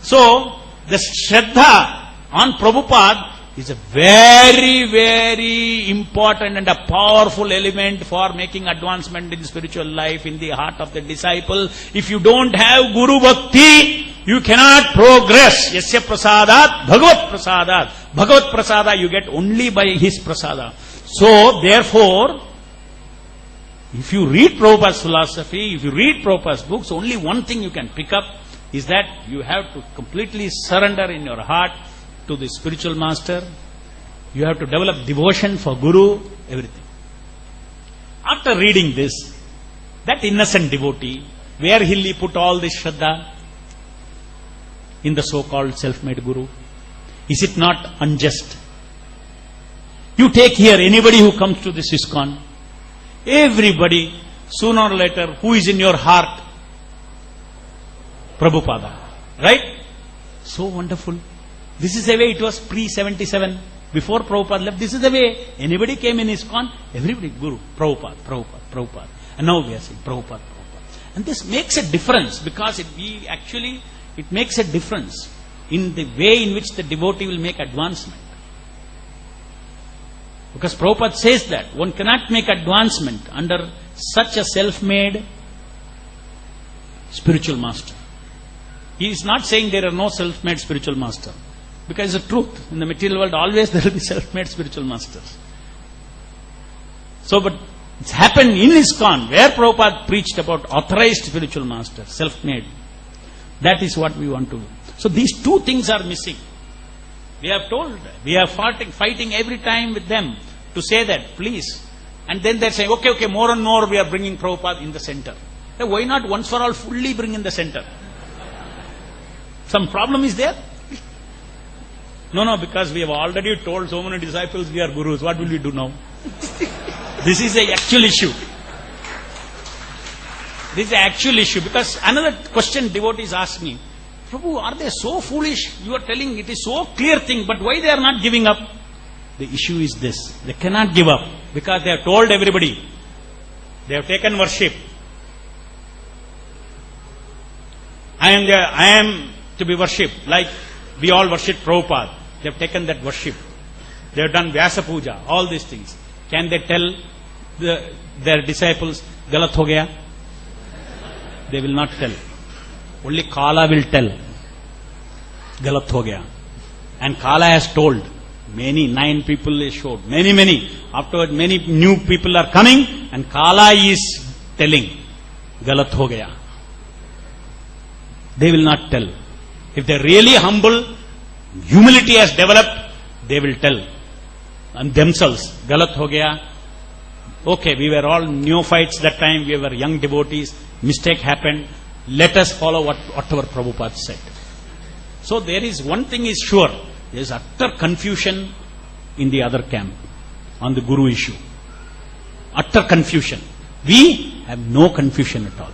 So, the Shraddha on Prabhupada is a very, very important and a powerful element for making advancement in spiritual life in the heart of the disciple. If you don't have Guru Bhakti, you cannot progress. Yasya prasadat, bhagavat prasadat. Bhagavat prasada you get only by his prasada. So, therefore, if you read Prabhupada's philosophy, if you read Prabhupada's books, only one thing you can pick up is that you have to completely surrender in your heart to the spiritual master. You have to develop devotion for Guru, everything. After reading this, that innocent devotee, where will he put all this Shraddha? In the so-called self-made Guru. Is it not unjust? You take here anybody who comes to this ISKCON, everybody, sooner or later, who is in your heart? Prabhupada. Right? So wonderful. This is the way it was pre-77. Before Prabhupada left, this is the way. Anybody came in ISKCON, everybody, Guru, Prabhupada, Prabhupada, Prabhupada. And now we are saying Prabhupada, Prabhupada. And this makes a difference because it makes a difference in the way in which the devotee will make advancement. Because Prabhupada says that one cannot make advancement under such a self-made spiritual master. He is not saying there are no self-made spiritual masters. Because it's the truth. In the material world, always there will be self-made spiritual masters. So, but it's happened in ISKCON, where Prabhupada preached about authorized spiritual masters, self-made. That is what we want to do. So, these two things are missing. We have told, we are fighting every time with them to say that, please. And then they're saying, okay, more and more we are bringing Prabhupada in the center. Hey, why not once for all fully bring in the center? Some problem is there? No, because we have already told so many disciples we are gurus. What will we do now? This is the actual issue. This is the actual issue. Because another question devotees ask me, Prabhu, are they so foolish? You are telling it is so clear thing, but why they are not giving up? The issue is this. They cannot give up because they have told everybody. They have taken worship. I am to be worshipped like we all worship Prabhupada. They have taken that worship. They have done Vyasa Puja, all these things. Can they tell their disciples, Galat ho gaya? They will not tell. Only Kala will tell. Galat ho gaya. And Kala has told. 9 people he showed. Many. Afterwards, many new people are coming and Kala is telling. Galat ho gaya. They will not tell. If they are really humble, humility has developed, they will tell. And themselves, Galat ho gaya. Okay, we were all neophytes that time, we were young devotees, mistake happened, let us follow whatever Prabhupada said. So there is one thing is sure, there is utter confusion in the other camp on the Guru issue. Utter confusion. We have no confusion at all.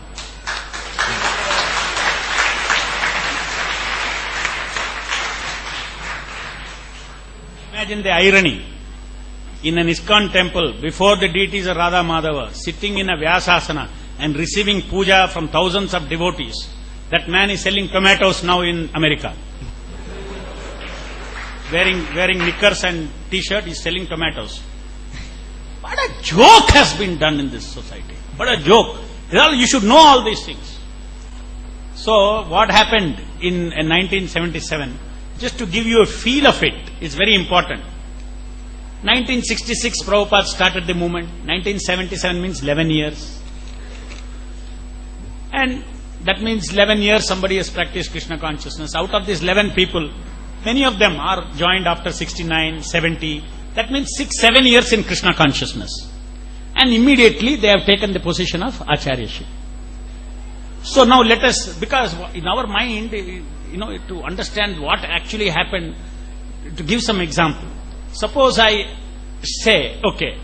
Imagine the irony. In an ISKCON temple, before the deities of Radha Madhava, sitting in a Vyasasana and receiving puja from thousands of devotees. That man is selling tomatoes now in America. Wearing knickers and t-shirt, he is selling tomatoes. What a joke has been done in this society. What a joke. You should know all these things. So, what happened in 1977, just to give you a feel of it, is very important. 1966, Prabhupada started the movement. 1977 means 11 years. And that means 11 years somebody has practiced Krishna consciousness. Out of these 11 people, many of them are joined after 69, 70. That means 6-7 years in Krishna consciousness. And immediately they have taken the position of Acharyaship. So now let us, because in our mind, to understand what actually happened, to give some example. Suppose I say, okay,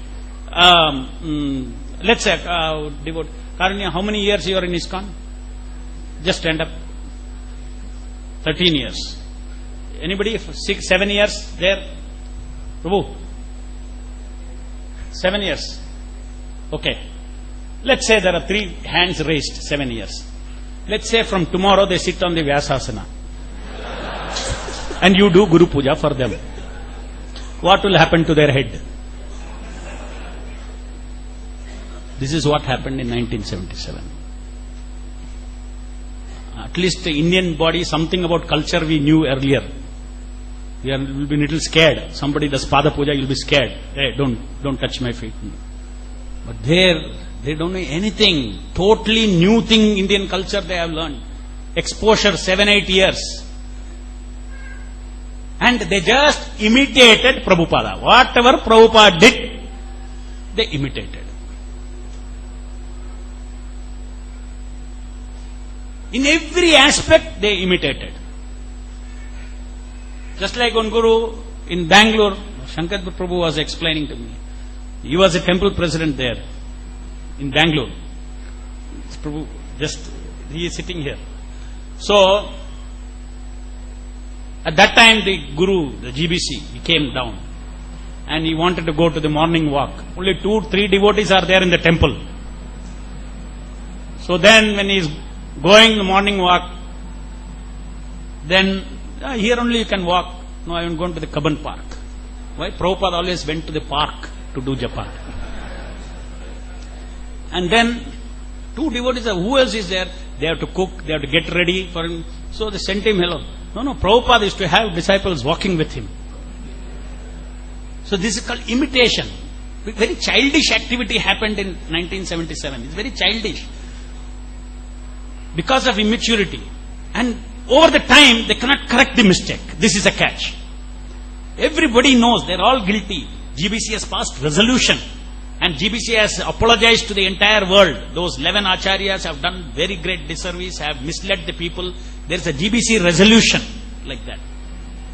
let's say, devote, Karunya, how many years you are in ISKCON? Just stand up. 13 years. Anybody? 7 years there? Prabhu? 7 years. Okay. Let's say there are 3 hands raised, 7 years. Let's say from tomorrow they sit on the Vyasasana. And you do Guru Puja for them. What will happen to their head? This is what happened in 1977. At least the Indian body, something about culture we knew earlier. Will be a little scared. Somebody does Pada Puja, you'll be scared. Hey, don't touch my feet. But there, they don't know anything. Totally new thing, Indian culture they have learned. Exposure 7-8 years. And they just imitated Prabhupada. Whatever Prabhupada did, they imitated. In every aspect, they imitated. Just like one guru in Bangalore, Shankar Prabhu was explaining to me. He was a temple president there in Bangalore. Prabhu, he is sitting here. So, at that time the guru, the GBC, he came down and he wanted to go to the morning walk. Only 2-3 devotees are there in the temple. So then when he is going the morning walk, then here only you can walk. No, I am going to the Kaban Park. Why? Prabhupada always went to the park to do japa. And then 2 devotees, who else is there? They have to cook, they have to get ready for him. So they sent him hello. No, Prabhupada used to have disciples walking with him. So this is called imitation. Very childish activity happened in 1977. It's very childish. Because of immaturity. And over the time, they cannot correct the mistake. This is a catch. Everybody knows they're all guilty. GBC has passed resolution. And GBC has apologized to the entire world. Those 11 acharyas have done very great disservice, have misled the people. There's a GBC resolution like that.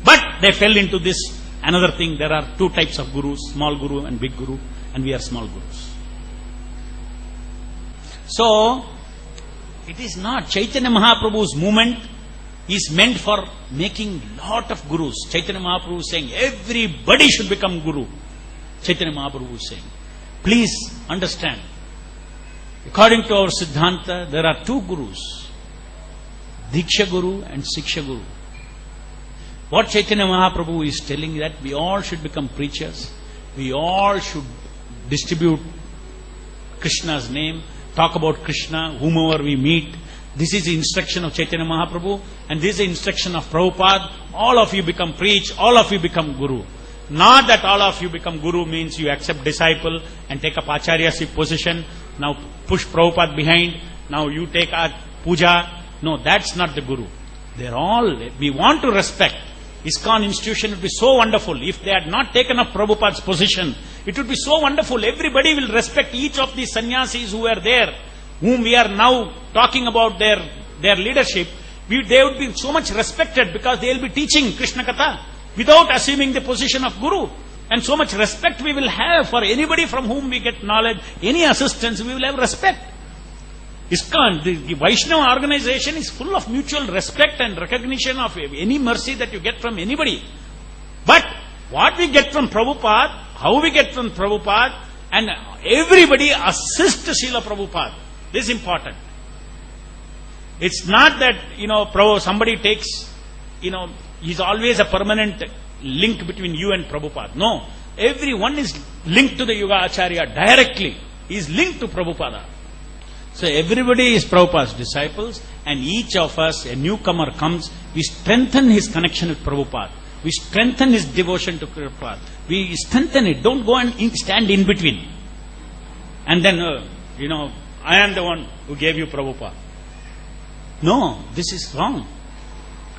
But they fell into this another thing. There are 2 types of gurus, small guru and big guru, and we are small gurus. So, it is not. Chaitanya Mahaprabhu's movement is meant for making lot of gurus. Chaitanya Mahaprabhu is saying, everybody should become guru. Chaitanya Mahaprabhu is saying. Please understand. According to our Siddhanta, there are 2 gurus. Diksha Guru and Siksha Guru. What Chaitanya Mahaprabhu is telling that we all should become preachers. We all should distribute Krishna's name, talk about Krishna, whomever we meet. This is the instruction of Chaitanya Mahaprabhu, and this is the instruction of Prabhupada. All of you become preach, all of you become guru. Not that all of you become guru means you accept disciple and take up acharyaship position, now push Prabhupada behind, now you take our puja. No, that's not the guru. They're all, we want to respect. ISKCON institution would be so wonderful. If they had not taken up Prabhupada's position, it would be so wonderful. Everybody will respect each of these sannyasis who are there, whom we are now talking about their leadership. They would be so much respected because they will be teaching Krishna Katha without assuming the position of guru. And so much respect we will have for anybody from whom we get knowledge, any assistance, we will have respect. ISKCON, the Vaishnava organization is full of mutual respect and recognition of any mercy that you get from anybody. But what we get from Prabhupada, how we get from Prabhupada, and everybody assists Srila Prabhupada. This is important. It's not that, somebody takes, he's always a permanent link between you and Prabhupada. No. Everyone is linked to the Yoga Acharya directly. He is linked to Prabhupada. So everybody is Prabhupada's disciples, and each of us, a newcomer comes, we strengthen his connection with Prabhupada. We strengthen his devotion to Prabhupada. We strengthen it. Don't go and stand in between. And then, I am the one who gave you Prabhupada. No, this is wrong.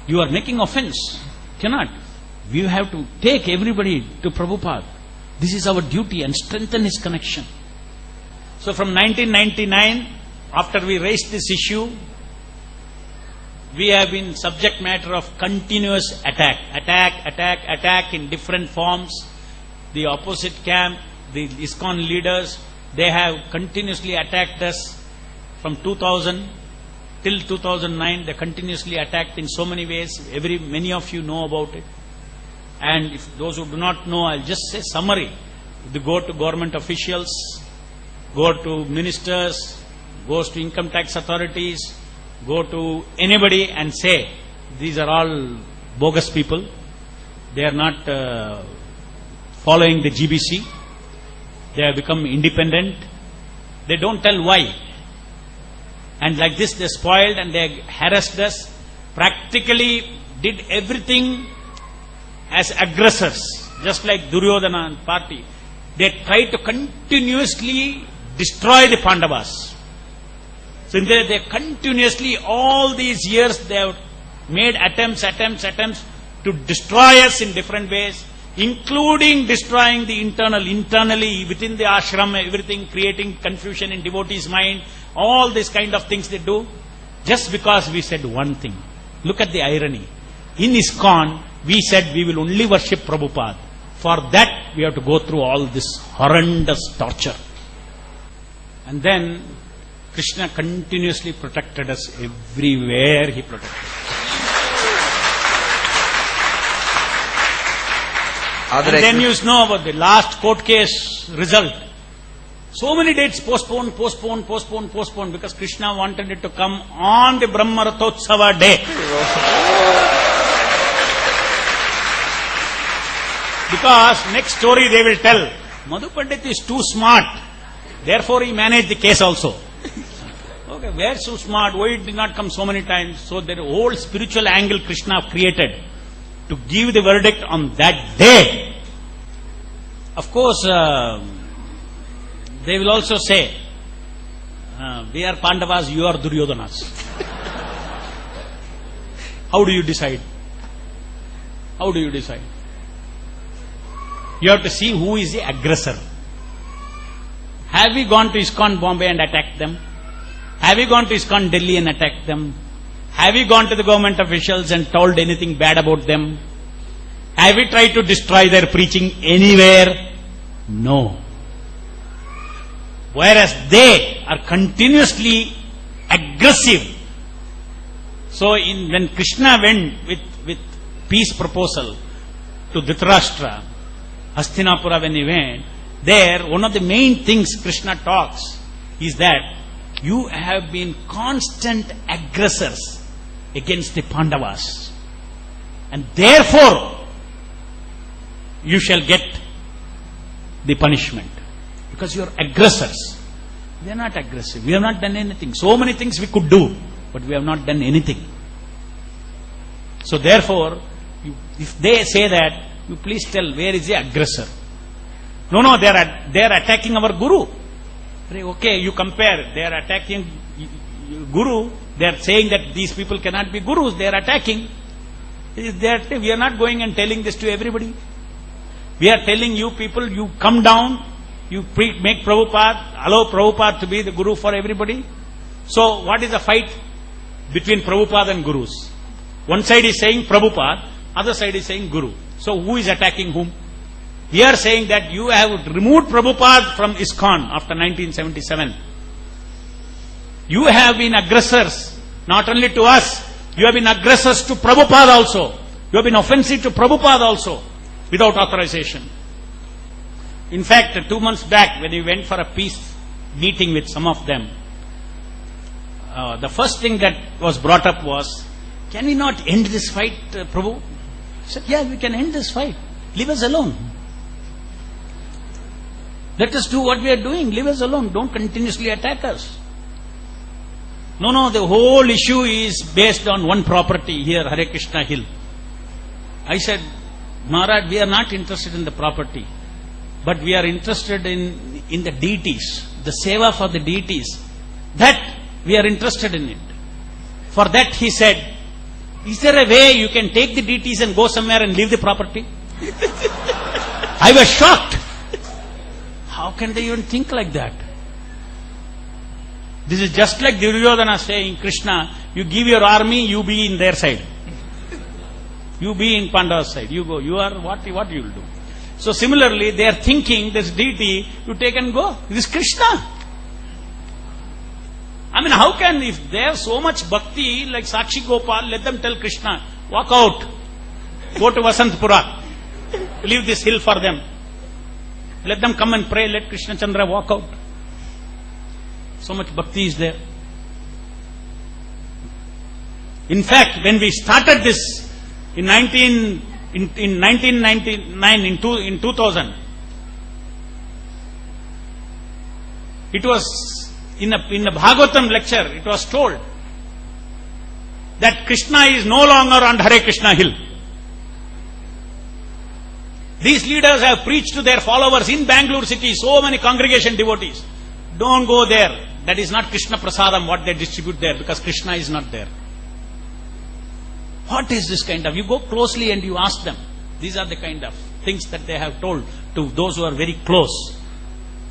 You are making offense. Cannot. We have to take everybody to Prabhupada. This is our duty, and strengthen his connection. So from 1999, after we raised this issue, we have been subject matter of continuous attack in different forms. The opposite camp, the ISKCON leaders, they have continuously attacked us from 2000 till 2009. They continuously attacked in so many ways. Many of you know about it. And if those who do not know, I'll just say summary. If you go to government officials, go to ministers, goes to income tax authorities, go to anybody and say, these are all bogus people. They are not following the GBC. They have become independent. They don't tell why. And like this they spoiled and they harassed us, practically did everything as aggressors, just like Duryodhana and party. They tried to continuously destroy the Pandavas. So in there they continuously, all these years, they have made attempts to destroy us in different ways, including destroying the internally within the ashram, everything, creating confusion in devotees' mind, all these kind of things they do, just because we said one thing. Look at the irony. In ISKCON, we said we will only worship Prabhupada. For that, we have to go through all this horrendous torture. And then, Krishna continuously protected us everywhere. He protected us. And then you know about the last court case result. So many dates postponed, because Krishna wanted it to come on the Brahma Rathotsava day. Because next story they will tell, Madhu Pandit is too smart, therefore he managed the case also. Okay, where so smart, why it did not come so many times? So the whole spiritual angle Krishna created to give the verdict on that day. Of course, they will also say, we are Pandavas, you are Duryodhanas. How do you decide? How do you decide? You have to see who is the aggressor. Have we gone to ISKCON Bombay and attacked them? Have we gone to ISKCON Delhi and attacked them? Have we gone to the government officials and told anything bad about them? Have we tried to destroy their preaching anywhere? No. Whereas they are continuously aggressive. So when Krishna went with peace proposal to Dhritarashtra, Hastinapura, when he went, there one of the main things Krishna talks is that you have been constant aggressors against the Pandavas, and therefore you shall get the punishment, because you are aggressors. We are not aggressive. We have not done anything. So many things we could do, but we have not done anything. So therefore, if they say that, you please tell, where is the aggressor? No, they are attacking our guru. Okay, you compare. They are attacking guru. They are saying that these people cannot be gurus. They are attacking. We are not going and telling this to everybody. We are telling you people, you come down, you make Prabhupada, allow Prabhupada to be the guru for everybody. So what is the fight between Prabhupada and gurus? One side is saying Prabhupada, other side is saying guru. So who is attacking whom? We are saying that you have removed Prabhupada from ISKCON after 1977. You have been aggressors, not only to us, you have been aggressors to Prabhupada also. You have been offensive to Prabhupada also, without authorization. In fact, 2 months back, when we went for a peace meeting with some of them, the first thing that was brought up was, can we not end this fight, Prabhu? I said, yeah, we can end this fight. Leave us alone. Let us do what we are doing. Leave us alone. Don't continuously attack us. No, the whole issue is based on one property here, Hare Krishna Hill. I said, Maharaj, we are not interested in the property, but we are interested in the deities, the seva for the deities. That we are interested in it. For that he said, is there a way you can take the deities and go somewhere and leave the property? I was shocked. How can they even think like that? This is just like Duryodhana saying, Krishna, you give your army, you be in their side. You be in Pandava's side. You go. You are what you will do. So similarly, they are thinking this deity, you take and go. This is Krishna. I mean, how can, if they have so much bhakti, like Sakshi Gopal, let them tell Krishna, walk out. Go to Vasantpura. Leave this hill for them. Let them come and pray. Let Krishna Chandra walk out. So much bhakti is there. In fact, when we started this in 1999, in 2000, it was in the Bhagavatam lecture, it was told that Krishna is no longer on Hare Krishna hill. These leaders have preached to their followers in Bangalore city, so many congregation devotees. Don't go there. That is not Krishna Prasadam, what they distribute there, because Krishna is not there. What is this kind of? You go closely and you ask them. These are the kind of things that they have told to those who are very close.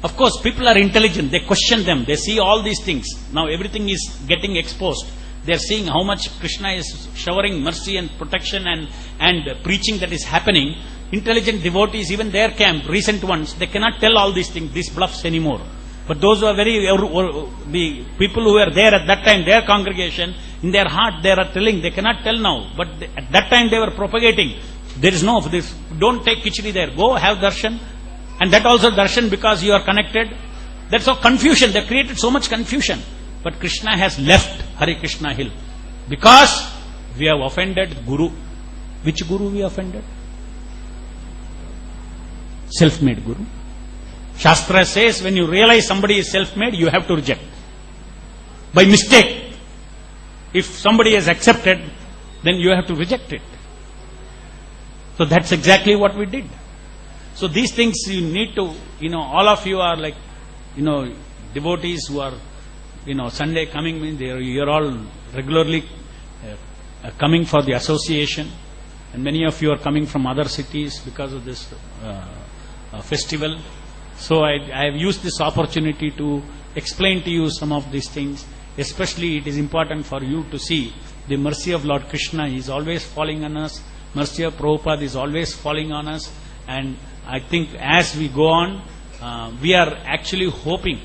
Of course, people are intelligent. They question them. They see all these things. Now everything is getting exposed. They are seeing how much Krishna is showering mercy and protection and preaching that is happening. Intelligent devotees, even their camp, recent ones, they cannot tell all these things, these bluffs anymore. But those who are the people who were there at that time, their congregation, in their heart they are telling, they cannot tell now. But at that time they were propagating. There is no, don't take khichdi there. Go have darshan. And that also darshan because you are connected. That's all confusion. They created so much confusion. But Krishna has left Hare Krishna hill. Because we have offended Guru. Which Guru we offended? Self-made Guru. Shastra says when you realize somebody is self-made, you have to reject. By mistake. If somebody has accepted, then you have to reject it. So that's exactly what we did. So these things you need to, all of you are like, devotees who are, Sunday coming, you're all regularly coming for the association. And many of you are coming from other cities because of this festival. So I have used this opportunity to explain to you some of these things. Especially it is important for you to see the mercy of Lord Krishna is always falling on us. Mercy of Prabhupada is always falling on us. And I think as we go on, we are actually hoping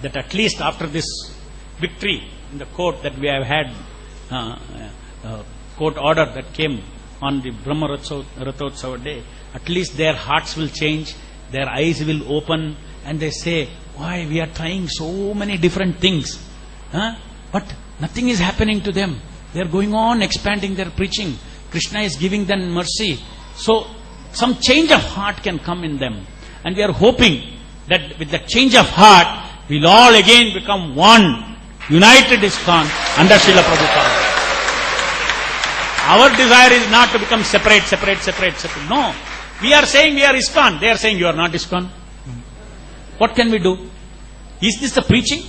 that at least after this victory in the court that we have had, court order that came on the Brahma Rathotsava day, at least their hearts will change, their eyes will open, and they say, why we are trying so many different things, but nothing is happening to them. They are going on expanding their preaching. Krishna is giving them mercy. So some change of heart can come in them. And we are hoping that with the change of heart, we'll all again become one, united ISKCON under Srila Prabhupada. Our desire is not to become separate. No. We are saying we are ISKCON. They are saying you are not ISKCON. What can we do? Is this the preaching?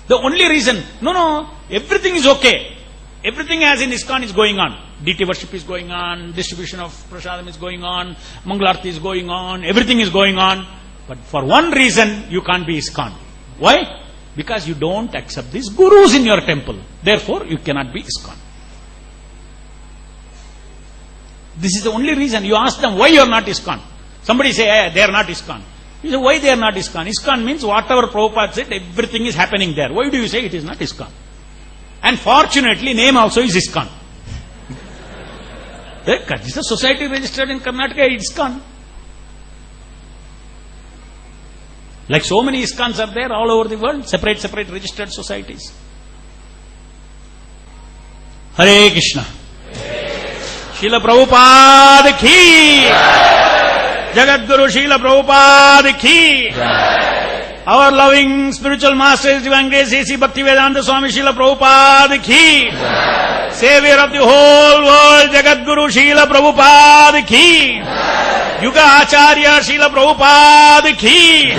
The only reason, no, everything is okay. Everything as in ISKCON is going on. DT worship is going on, distribution of prasadam is going on, Mangalarti is going on, everything is going on. But for one reason, you can't be ISKCON. Why? Because you don't accept these gurus in your temple. Therefore, you cannot be ISKCON. This is the only reason. You ask them, why you are not ISKCON? Somebody say, hey, they are not ISKCON. You say, why they are not ISKCON? ISKCON means whatever Prabhupada said, everything is happening there. Why do you say it is not ISKCON? And fortunately, name also is ISKCON. This is a society registered in Karnataka, ISKCON. Like so many ISKCONs are there all over the world, separate registered societies. Hare Krishna. Srila Prabhupada ki. Jagat Guru Srila Prabhupada ki. Our loving spiritual master, Divine Grace A.C. Bhaktivedanta Swami Srila Prabhupada ki. Savior of the whole world, Jagat Guru Srila Prabhupada ki. Yuga Acharya Srila Prabhupada ki.